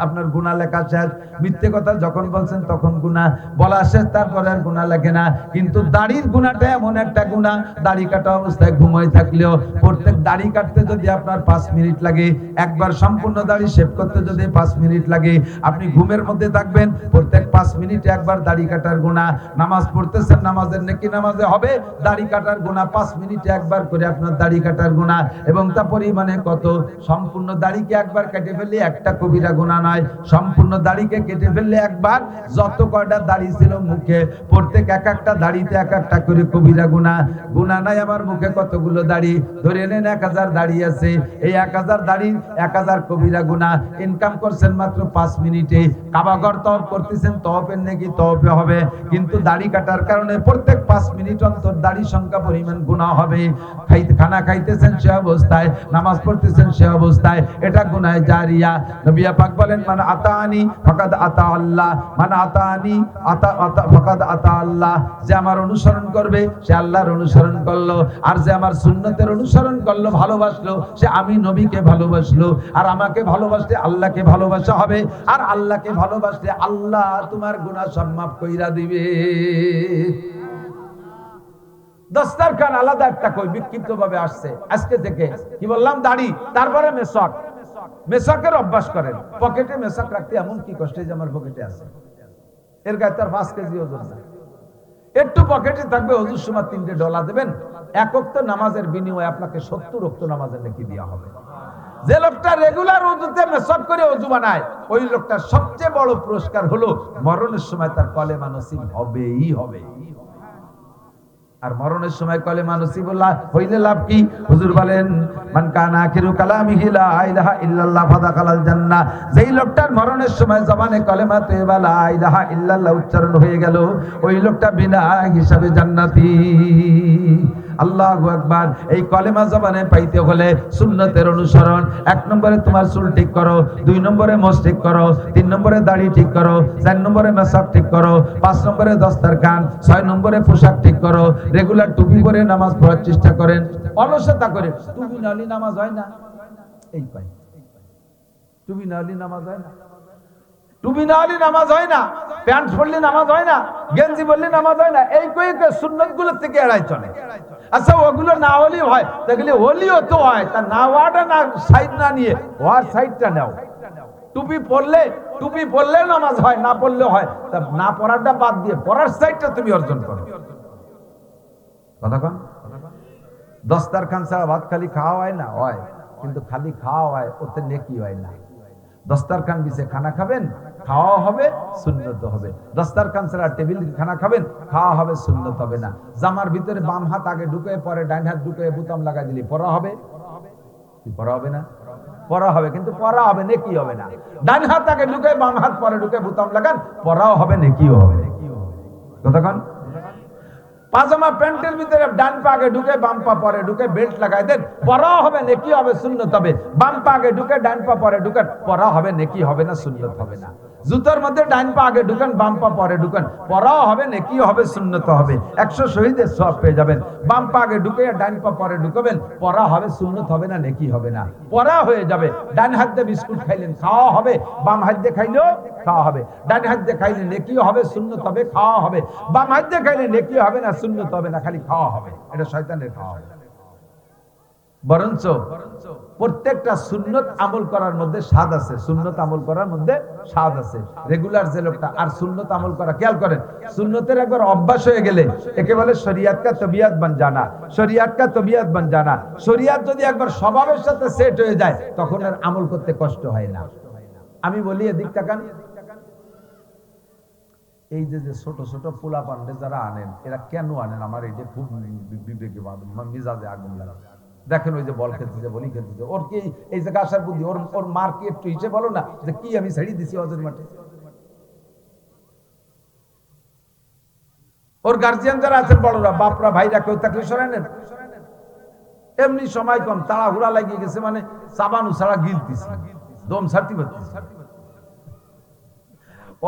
আপনার গুনাহ লেখা শেষ। মিথ্যে কথা যখন বলছেন তখন গুনাহ বলা শেষ, তারপরে আর গুনাহ লেখে না। কিন্তু দাড়ির গুনাহটা এমন একটা গুনাহ, দাড়ি কাটা অবস্থায় ঘুমাই থাকলেও প্রত্যেক দাড়ি কাটতে যদি আপনার 5 মিনিট লাগে, একবার সম্পূর্ণ দাড়ি শেভ করতে যদি 5 মিনিট লাগে, আপনি ঘুমের মধ্যে থাকবেন, প্রত্যেক 5 মিনিটে একবার দাড়ি কাটার গুনাহ। নামাজ পড়তেছেন, নামাজের নেকি নামাজে হবে, দাড়ি কাটার গুনাহ 5 মিনিটে একবার করে আপনার দাড়ি কাটার গুনাহ। এবং তা পরিমাণে কত? সম্পূর্ণ দাড়িকে একবার কেটে ফেললে একটা কবিরা গুনাহ নয়, সম্পূর্ণ দাড়িকে কেটে ফেললে একবার যত কয়টা দাড়ি ছিল মুখে, প্রত্যেক এক একটা দাড়িতে এক একটা করে কবিরা গুনাহ। গুনাহ নাই আমার মুখে কতগুলো দাড়ি? ধরে নেন 1000 দাড়ি আছে, এই 1000 দাড়ির 1000 কবিরা গুনাহ। ইনকাম করছেন মাত্র 5 মিনিটে, কাবাঘর তওয়াফ করতেছেন, তওয়াফের নেকি তওয়াফে হবে, কিন্তু দাড়ি কাটার কারণে প্রত্যেক 5 মিনিট অন্তর দাড়ি সংখ্যা পরিমাণ গুনাহ হবে। খানা খাইতেছেন সে অবস্থায়, নামাজ পড়তেছেন সে অবস্থায়, এটা গুনাহ জারিয়া। নবী পাক বলেন, মান আতানি ফাকাদ আতা আল্লাহ, মান আতানি ফাকাদ আতা আল্লাহ। যে আমার অনুসরণ করবে সে আল্লাহর অনুসরণ করলো, আর যে আমার সুন্নতের অনুসরণ করলো, ভালোবাসলো, সে আমি নবীকে ভালোবাসলো। আর আমাকে ভালোবাসলে আল্লাহকে ভালোবাসা হবে, আর আল্লাহকে ভালোবাসলে আল্লাহ তোমার গুনাহ সব মাফ কইরা দিবে। দস্তারখান আলাদা একটা কই বিক্ষিপ্ত ভাবে আসছে আজকে থেকে। কি বললাম? দাড়ি, তারপরে মেশক। মেশকের অভ্যাস করেন, পকেটে মেশক রাখতে এমন কি কষ্ট যে আমার পকেটে আছে, এর গায়ে তার 5 কেজি ওজন না, একটু পকেটে থাকবে। ওযুর সময় 3টে ডলা দেবেন, এক ওয়াক্ত নামাজের বিনিময়ে আপনাকে 70 ওয়াক্ত নামাজের নেকি দেওয়া হবে। যে লোকটা রেগুলার ওযুতে মেশক করে ওযু বানায়, ওই লোকটার সবচেয়ে বড় পুরস্কার হলো মরণের সময় তার কলেমা নসিব হবেই হবে। আর মরণের সময় কলেমা নসিব হইলে লাভ কি? হুজুর বলেন, মান কানা আখিরু কালামিহি লা ইলাহা ইল্লাল্লাহ ফাদাখালাল জান্নাহ। যেই লোকটার মরণের সময় জবানে কলেমা তয়্যিবা লা ইলাহা ইল্লাল্লাহ উচ্চারণ হয়ে গেল, ওই লোকটা বিনা হিসাবে জান্নাতি। আল্লাহু আকবার। এই কলেমা জবানে পাইতে হলে সুন্নতের অনুসরণ। 1 নম্বরে তোমার চুল ঠিক করো, 2 নম্বরে মোছ ঠিক করো, 3 নম্বরে দাড়ি ঠিক করো, 4 নম্বরে মেশক ঠিক করো, 5 নম্বরে দস্তারখান, 6 নম্বরে পোশাক ঠিক করো। রেগুলার টুপি পরে নামাজ পড়ার চেষ্টা করেন। অলসতা করে টুপি না হলে নামাজ হয় না, এই পাই টুপি না হলে নামাজ হয় না, টুপি না হলে নামাজ হয় না, প্যান্ট পরলে নামাজ হয় না, গেঞ্জি পরলে নামাজ হয় না, এই কয়েকটা সুন্নতগুলো থেকে এড়াই চলে। আচ্ছা ওগুলো না হলেই হয়, দেখলে হলিও তো হয়, তা না হওয়াটা না সাইড না নিয়ে হওয়ার সাইডটা নাও। টুপি পরলে নামাজ হয়, না পড়লে হয়, তা না পড়াটা বাদ দিয়ে পড়ার সাইডটা তুমি অর্জন করো। কথা কন? দস্তারখান ছাড়া ভাত খালি খাওয়া হয় না? হয়, কিন্তু খালি খাওয়া হয়, ওতে নেকি হয় না। দস্তারখান বিছে খানা খাবেন, খাওয়া হবে, সুন্নত হবে। দস্তারখান ছাড়া টেবিল খানা খাবেন, খাওয়া হবে, সুন্নত হবে না। জামার ভিতরে বাম হাত আগে ঢুকে পরে ডান হাত ঢুকে বোতাম লাগাই দিলে পড়া হবে কি? পড়া হবে না? পড়া হবে, কিন্তু পড়া হবে নেকি হবে না। ডান হাত আগে ঢুকে বাম হাত পরে ঢুকে বোতাম লাগান, পড়াও হবে, নেকিও হবে। কতক্ষণ? পাজামা প্যান্টের ভিতরে ডান পা আগে ঢুকে বাম পা পরে ঢুকে বেল্ট লাগাই দেন, পড়াও হবে, নেকি হবে, সুন্নত হবে। বাম পা আগে ঢুকে ডান পা পরে ঢুকেন, পড়া হবে, নেকি হবে না, সুন্নত হবে না। জুতার মধ্যে ডান পা আগে ঢুকেন, বাম পা পরে ঢুকেন, পড়াও হবে, নেকিও হবে, সুন্নত হবে। 100 শহীদের সওয়াব পেয়ে যাবেন। বাম পা আগে ঢুকে ডান পা পরে ঢুকবেন, পড়া হবে, সুন্নত হবে না, নেকি হবে না, পড়া হয়ে যাবে। ডান হাত দিয়ে বিস্কুট খাইলেন, খাওয়া হবে, বাম হাত দিয়ে খাইলেও খাওয়া হবে। ডান হাত দিয়ে খাইলে নেকিও হবে, সুন্নত হবে, খাওয়া হবে। বাম হাত দিয়ে খাইলে নেকিও হবে না, সুন্নত হবে না, খালি খাওয়া হবে। এটা শয়তানের খাওয়া হবে। বরঞ্চ প্রত্যেকটা সুন্নত আমল করার মধ্যে স্বাদ আছে, সুন্নত আমল করার মধ্যে স্বাদ আছে। রেগুলার যে লোকটা আর সুন্নত আমল করা, খেয়াল করেন, সুন্নতের একবার অভ্যাস হয়ে গেলে একে বলে শরিয়াত কা তবিয়ত বান জানা, শরিয়াত কা তবিয়ত বান জানা। শরিয়াত যদি একবার স্বভাবের সাথে সেট হয়ে যায় তখন আর আমল করতে কষ্ট হয় না। আমি বলি এদিক তাকান, এই যে ছোট ছোট পোলা পান্ডে যারা আনেন, এরা কেন আনেন? আমার এটা খুব বিবেকে মিজাজে আগুন লাগে। দেখেন ওই যে বল খেলতেছে, বলি খেলতেছে, ওর কি এই জায়গা আসার বুদ্ধি? ওর মার কি একটু হিসেবে বলো না যে কি আমি ছেড়ে দিছি ওদের মাঠে? ওর গার্জিয়ান যারা আছেন, বড়রা, বাপরা, ভাইরা, কেউ থাকলে সরাই নেন। এমনি সময় কম, তাড়াহুড়া লাগিয়ে গেছে, মানে সাবানু ছাড়া গিলতেছে, দম ছাড়তে পারতেছে।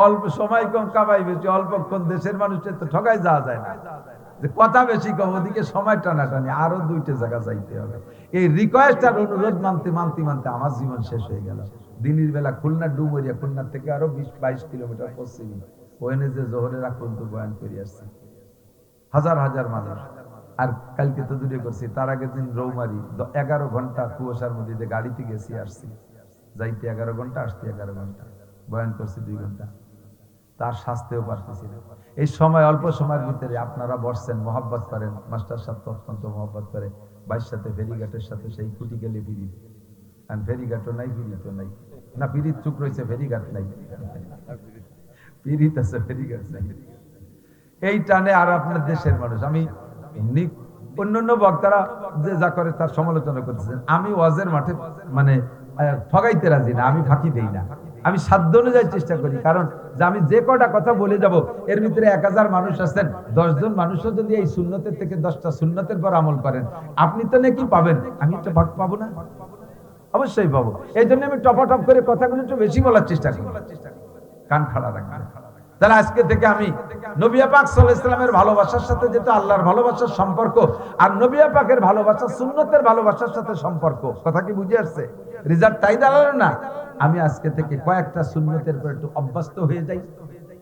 অল্প সময় কম, কামাই বেশি, অল্পক্ষণ। দেশের মানুষের তো ঠকাই যাওয়া যায় না, যে কথা বেশি কম, ওদিকে সময় টানাটানি, আরো দুইটা জায়গা যাইতে হবে। এই রিকোয়েস্ট আর অনুরোধ মানতে মানতে মানতে আমার জীবন শেষ হয়ে গেল। দিনের বেলা খুলনা ডুমরিয়া, খুলনার থেকে আরো 20-22 কিলোমিটার পশ্চিমে, ওখানে যে জোহরের আগ পর্যন্ত বয়ান করে আসছে হাজার হাজার মানুষ। আর কালকে তো দূরে করছি, তার আগের দিন রৌমারি 11 ঘন্টা কুয়াশার মধ্যে গাড়িতে গেছি, আসছি, যাইতে 11 ঘন্টা, আসতে 11 ঘন্টা, বয়ান করছি 2 ঘন্টা, তার শাস্তেও পারতেছি না। এই সময়, অল্প সময়ের ভিতরে আপনারা বসছেন, মহব্বত করেন, মাস্টার সাহেব অত্যন্ত মহব্বত করে, ভাইয়ের সাথে, ফেরিঘাটের সাথে সেই কুটি গেলে ফিরি, আর ফেরিঘাটও নাই, ফিরিতও নাই, না ফিরিত চুপ রয়েছে, ফেরিঘাট নাই, ফিরিত আছে, ফেরিঘাট নাই। এই টানে আর আপনার দেশের মানুষ, আমি অন্যান্য বক্তারা যে যা করে তার সমালোচনা করতেছেন, আমি ওয়াজের মাঠে মানে ঠগাইতে রাজি না, আমি ফাঁকি দেই না, আমি সাধ্য অনুযায়ী চেষ্টা করি। কারণ যে আমি যে কটা কথা বলে যাব, এর ভিতরে 1000 মানুষ আছেন, 10 জন মানুষও যদি এই সুন্নতের থেকে 10টা সুন্নতের পর আমল করেন, আপনি তো নাকি পাবেন, আমি একটা ভাগ পাবো না? অবশ্যই পাবো। এই জন্য আমি টপাটপ করে কথাগুলো একটু বেশি বলার চেষ্টা করি, কান খাড়া রাখবেন। তাহলে আজকে থেকে আমি নবী পাক সাল্লাল্লাহু আলাইহি ওয়াসাল্লামের ভালোবাসার সাথে যেটা আল্লাহর ভালোবাসার সম্পর্ক, আর নবী পাকের ভালোবাসা সুন্নতের ভালোবাসার সাথে সম্পর্ক, কথা কি বুঝে আসছে? রিজাল্ট তাই দাঁড়ালো না? আমি আজকে থেকে কয়েকটা সুন্নতের উপর একটু অভ্যস্ত হয়ে যাই,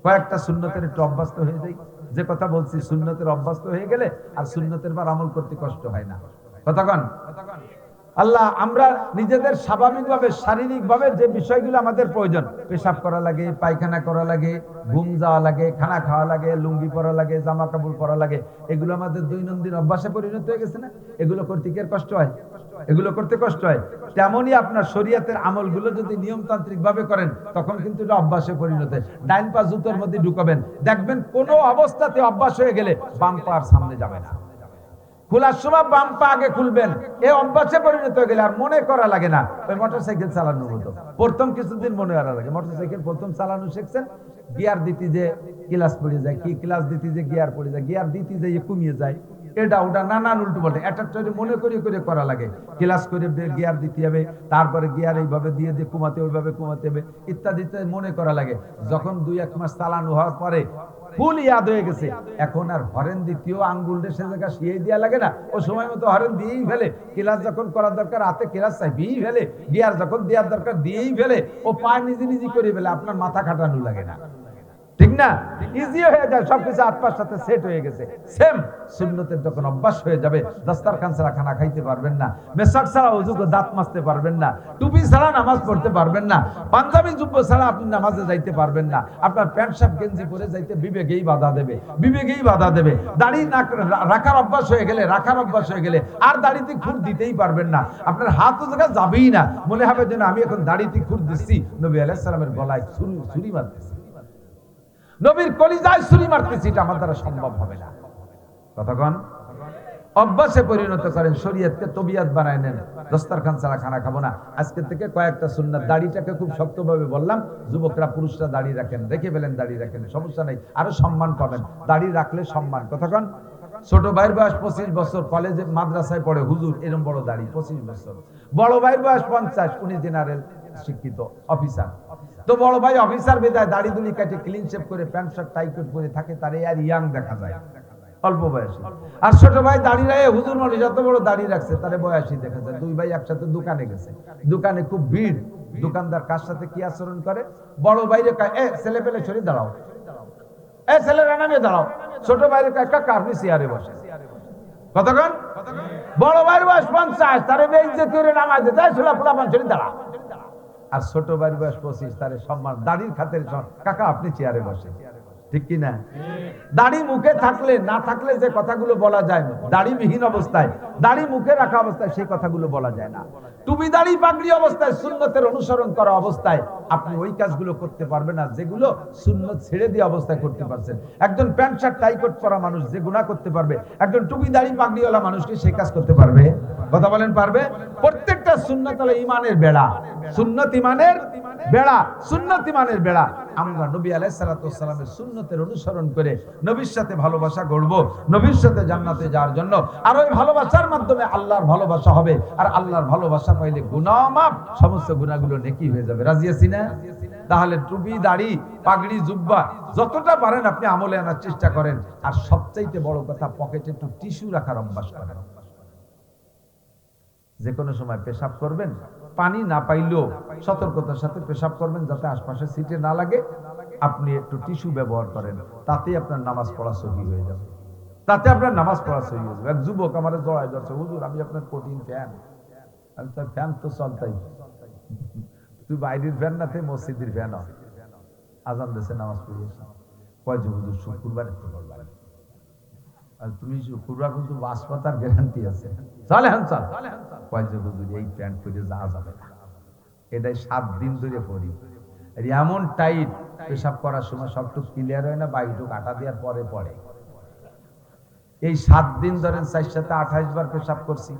কয়েকটা সুন্নতের একটু অভ্যস্ত হয়ে যাই। যে কথা বলছি, সুন্নতের অভ্যস্ত হয়ে গেলে আর সুন্নতের পর আমল করতে কষ্ট হয় না। কথা কন? আল্লাহ, আমরা নিজেদের স্বাভাবিকভাবে, শারীরিকভাবে যে বিষয়গুলো আমাদের প্রয়োজন, পেশাব করা লাগে, পায়খানা করা লাগে, ঘুম যাওয়া লাগে, খানা খাওয়া লাগে, লুঙ্গি পরা লাগে, জামা কাপড় পরা লাগে, এগুলো আমাদের দৈনন্দিন অভ্যাসে পরিণত হয়ে গেছে না? এগুলো করতে কি কষ্ট হয়? এগুলো করতে কষ্ট হয়। তেমনই আপনার শরীয়তের আমলগুলো যদি নিয়মতান্ত্রিক ভাবে করেন, তখন কিন্তু এটা অভ্যাসে পরিণত হয়। ডাইন পা জুতোর মধ্যে ঢুকাবেন, দেখবেন কোন অবস্থাতে অভ্যাস হয়ে গেলে বাম পা আর সামনে যাবে না। খোলার সময় বাম পা আগে খুলবেন, এই অভ্যাসে পরিণত হয়ে গেলে আর মনে করা লাগে না। ওই মোটরসাইকেল চালানোর মতো, প্রথম কিছুদিন মনে করা লাগে। মোটরসাইকেল প্রথম চালানো শিখছেন, গিয়ার দিতে যে ক্লাস পড়ে যায়, কি ক্লাস দিতে যে গিয়ার পড়ে যায়, গিয়ার দিতে যে কমিয়ে যায়, এটা ওটা নানান উল্টো পাল্টা একটা মনে করে করে করা লাগে। ক্লাস করে গিয়ার দিতে হবে, তারপরে গিয়ার এইভাবে দিয়ে দিয়ে কমাতে, ওইভাবে কমাতে হবে, ইত্যাদিতে মনে করা লাগে। যখন 2-1 মাস চালানো হওয়ার পরে ফুল ইয়াদ হয়ে গেছে, এখন আর হরেন দ্বিতীয় আঙ্গুল সে জায়গা শিয়ে দেওয়া লাগে না, ও সময় মতো হরেন দিয়েই ফেলে। ক্লাস যখন করার দরকার হাতে ক্লাস চাইবেই ফেলে, গিয়ার যখন দেওয়ার দরকার দিয়েই ফেলে, ও পা নিজে নিজে করে ফেলে, আপনার মাথা খাটানো লাগে না, ঠিক না? ইজি হয়ে যায়, সবকিছু আত্মার সাথে সেট হয়ে গেছে। সেম সুন্নতের যখন অভ্যাস হয়ে যাবে, দস্তারখান ছাড়া খানা খাইতে পারবেন না, মেসাক ছাড়া ওযু করে দাঁত মাজতে পারবেন না, টুপি ছাড়া নামাজ পড়তে পারবেন না, পাঞ্জাবি জুব্বা ছাড়া আপনি নামাজে যাইতে পারবেন না, আপনার প্যান্ট শার্ট গেঞ্জি পরে যাইতে বিবেকেই বাধা দেবে, বিবেকেই বাধা দেবে। দাড়ি না রাখার অভ্যাস হয়ে গেলে, রাখার অভ্যাস হয়ে গেলে আর দাড়িতে খুর দিতেই পারবেন না, আপনার হাত ও জায়গা যাবেই না, মনে হবে যেন আমি এখন দাড়িতে খুর দিচ্ছি, নবী আলাইহিস সালামের গলায় ছুরি মারতেছি, নবীর কলিজায় ছুরি মারতেছি, এটা আমার দ্বারা সম্ভব হবে না। কতক্ষণ অভ্যাসে পরিণত করেন, শরীয়তকে তবিয়ত বানায় নেন, দস্তারখান ছাড়া খানা খাবো না। আজকে থেকে কয়েকটা সুন্নাত, দাড়িটাকে খুব শক্তভাবে বললাম, যুবকরা পুরুষরা দাড়ি রাখেন, রেখে ফেলেন, দাড়ি রাখেন, সমস্যা নেই, আরো সম্মান পাবেন, দাড়ি রাখলে সম্মান। কতক্ষণ ছোট ভাইয়ের বয়স 25 বছর, কলেজে মাদ্রাসায় পড়ে, হুজুর এরকম বড় দাড়ি 25 বছর। বড় ভাইয়ের বয়স 50, উনি জেনারেল শিক্ষিত অফিসার। তো বড় ভাই অফিসার বেদায় দাড়ি দুলি কাটে ক্লিন শেভ করে প্যান্ট শার্ট টাই কোট পরে থাকে, তারে আর ইয়াং দেখা যায়, অল্প বয়সী। আর ছোট ভাই দাড়ি রাখে, হুজুর মানুষ যত বড় দাড়ি রাখছে, তারে বয়সী দেখা যায়। 2 ভাই একসাথে দোকানে গেছে, দোকানে খুব ভিড়, দোকানদার কার সাথে কি আচরণ করে, বড় ভাইরে কয়, এ ছেলে পেলে সরে দাঁড়াও, এ ছেলেরা নামে দাঁড়াও, ছোট ভাইরে কয়, কাকা আপনি চেয়ারে বসে। কতক্ষণ? বড় ভাইয়ের বয়স 50, তারে বেইজ্জতি করে নামাজ দিতে ছোলা পোলা মানুষের দাঁড়া। আর ছোট ভাইয়ের বয়স 25, তারে সম্মান দাড়ির খাতের কাকা আপনি চেয়ারে বসে, ঠিক কি না? দাড়ি মুখে থাকলে না থাকলে যে কথাগুলো বলা যায় না, দাড়িবিহীন অবস্থায়, দাড়ি মুখে রাখা অবস্থায় সেই কথাগুলো বলা যায় না। টুপি দাড়ি পাগড়ি অবস্থায়, সুন্নতের অনুসরণ করা অবস্থায় আপনি ওই কাজগুলো করতে পারবেন না যেগুলো সুন্নত ছেড়ে দিয়ে অবস্থায় করতে পারছেন। একজন প্যান্ট শার্ট টাই কোট পরা মানুষ যে গুনাহ করতে পারবে, একজন টুপি দাড়ি পাগড়িওয়ালা মানুষ কি সেই কাজ করতে পারবে? কথা বলেন, পারবে? প্রত্যেকটা সুন্নত হলো ঈমানের বেড়া, সুন্নত ঈমানের বেড়া, সুন্নত ঈমানের বেড়া। আমরা নবী আলাইহিস সালাতু ওয়াস সালামের সুন্নতের অনুসরণ করে নবীর সাথে ভালোবাসা গড়ব, নবীর সাথে জান্নাতে যাওয়ার জন্য। আর ওই ভালোবাসার মাধ্যমে আল্লাহর ভালোবাসা হবে, আর আল্লাহর ভালোবাসা পাইলে গুনাহ মাফ, সমস্ত গুনাহগুলো নেকি হয়ে যাবে। রাজি আছি না? তাহলে টুপি দাড়ি পাগড়ি জুব্বা যতটা পারেন আপনি আমলে আনার চেষ্টা করেন। আর সবচাইতে বড় কথা, পকেটে একটু টিস্যু রাখার অভ্যাস করেন। যে কোনো সময় পেশাব করবেন, পানি না পাইলেও সতর্কতার সাথে পেশাব করবেন যাতে আশপাশে সিটে না লাগে। আপনি একটু টিস্যু ব্যবহার করেন, তাতেই আপনার নামাজ পড়া সহি হয়ে যাবে, তাতে আপনার নামাজ পড়া সহি হয়ে যাবে। এক যুবক আমার জড়ায় ধরছে, হুজুর আমি আপনার কঠিন ফ্যান। আমি তো ফ্যান তো চলতাই, তুই বাইরের ফ্যান না, তুই মসজিদের ফ্যান। আজান দেশে নামাজ পড়িয়েছ কয় যে হুজুর শুক্রবার একটু করবার, আর তুমি শুক্রবার কিন্তু বাস পাতার গ্যারান্টি আছে, চলে হ্যাঁ চল। কয় যে হুজুর এই প্যান্ট পরে যাওয়া যাবে না, এটাই 7 দিন ধরে পড়ি। এমন টাইট, পেশাব করার সময় সবটুকু ক্লিয়ার হয় না, বাইটুক আটা দেওয়ার পরে পড়ে। এই 7 দিন ধরেন 4 সাথে 28 বার পেশাব করছি।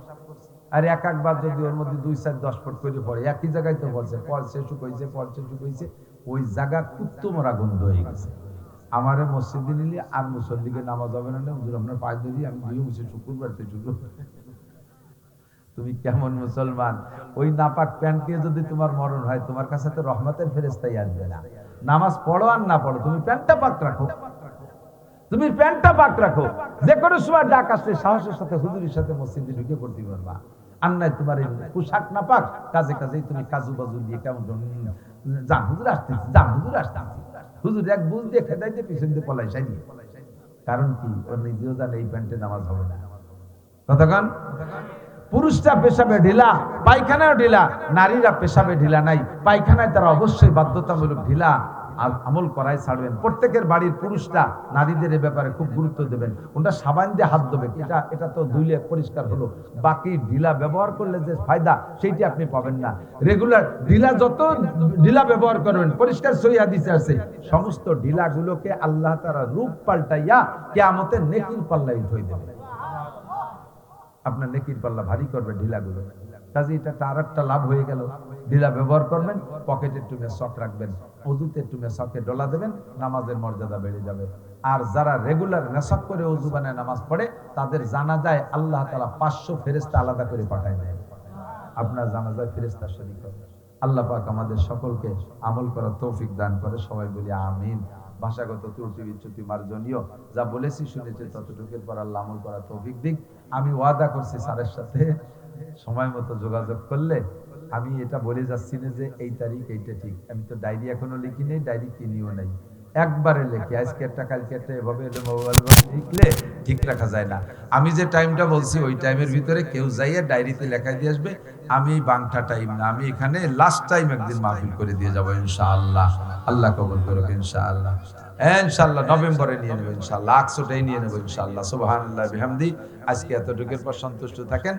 আর এক একবার যদি ওর মধ্যে 2, 4, 10 ফুট করে পড়ে, একই জায়গায় তো পড়ছে, পড়ছে শুকাইছে, পড়ছে শুকাইছে, ওই জায়গা কুত্তো মরা গন্ধ হয়ে গেছে। আমারে মসজিদে নিলে আর মুসল্লিকে নামাজ হবে না, হুজুর আপনার পায়ে ধরি, আমি ধুয়ে মুছে শুক্রবার থেকে শুরু। তুমি কেমন মুসলমান? ওই নাপাক প্যান্টকে যদি তোমার মরণ হয়, তোমার কাছে তো রহমতের ফেরেশতাই আসবে না। নামাজ পড়ো আর না পড়ো, তুমি প্যান্টটা পাক রাখো, তুমি প্যান্টটা পাক রাখো। যে কোনো সময় ডাক আসলে সাহসের সাথে হুজুরের সাথে মসজিদে ঢুকে পড়তে পারবা। আর নাই তোমার এই পোশাক না পাক, কাজে কাজেই তুমি কাজু বাজু দিয়ে কেমন যান হুজুর আসতেছি, যান হুজুর আসতেছি, হুজুর এক বুঝ দিয়ে খেদাই দিয়ে পিছন দিয়ে পলাই সাই দিয়ে। কারণ কি? ওর নিজেও জানে এই প্যান্টে নামাজ হবে না। কতক্ষণ? পুরুষরা পেশাবে ঢিলা, পায়খানাও ঢিলা, নারীরা পেশাবে ঢিলা নাই, পায়খানায় তারা অবশ্যই বাধ্যতামূলক ঢিলা আর আমল করাই ছাড়বেন। প্রত্যেকের বাড়ির পুরুষরা নারীদের এই ব্যাপারে খুব গুরুত্ব দেবেন। ওটা সাবান দিয়ে হাত ধোবে, এটা তো ধুইলে পরিষ্কার হলো, বাকি ঢিলা ব্যবহার করলে যে ফায়দা সেইটি আপনি পাবেন না। রেগুলার ঢিলা, যত ঢিলা ব্যবহার করবেন, পরিষ্কার সহিহ হাদিসে আছে, সমস্ত ঢিলাগুলোকে আল্লাহ তাআলা রূপ পাল্টাইয়া কিয়ামতের নেকির পাল্লায় উঠাই দেবে। আপনার নেকির পাল্লা ভারী করবে ঢিলাগুলো। কাজে এটা তার একটা লাভ হয়ে গেল। ঢিলা ব্যবহার করবেন, পকেটে একটু মেসওয়াক রাখবেন, ওযুতে একটু মেসওয়াকে ডলা দেবেন, নামাজের মর্যাদা বেড়ে যাবে। আর যারা রেগুলার মেসওয়াক করে ওযু বানায় নামাজ পড়ে, তাদের জানাজায় আল্লাহ তাআলা 500 ফেরেশতা আলাদা করে পাঠায় দেয়। আপনার জানাজায় ফেরেশতা শরীক হবে। আল্লাহ পাক আমাদের সকলকে আমল করার তৌফিক দান করে, সবাই বলি আমিন। ভাষাগত ত্রুটি বিচ্যুতি মার্জনীয়, যা বলেছি শুনেছি ততটুকুর পর আল্লাহ আমল করার তৌফিক দিক। আমি ওয়াদা করছি স্যারের সাথে সময় মতো যোগাযোগ করলে আমি এটা বলে যাচ্ছি না যে এই তারিখ এইটা ঠিক। আমি তো ডায়েরি এখনো লিখি নেই, ডায়েরি কিনিও নাই, একবারে লেখি আজকে একটা কালকে একটা, এভাবে মোবাইল লিখলে ঠিক রাখা যায় না। আমি যে টাইমটা বলছি ওই টাইমের ভিতরে কেউ যাইয়া ডায়েরিতে লেখাই দিয়ে আসবে। আমি বাংটা টাইম না, আমি এখানে লাস্ট টাইম একদিন মাহফিল করে দিয়ে যাবো ইনশাআল্লাহ। আল্লাহ কবুল করুক ইনশাআল্লাহ। ইনশাআল্লাহ নভেম্বরে নিয়ে নেবো ইনশাআল্লাহ, 100টাই নিয়ে নেবো ইনশাআল্লাহ। সুবহানাল্লাহ বিহামদি। আজকে এতটুকুর পর সন্তুষ্ট থাকেন।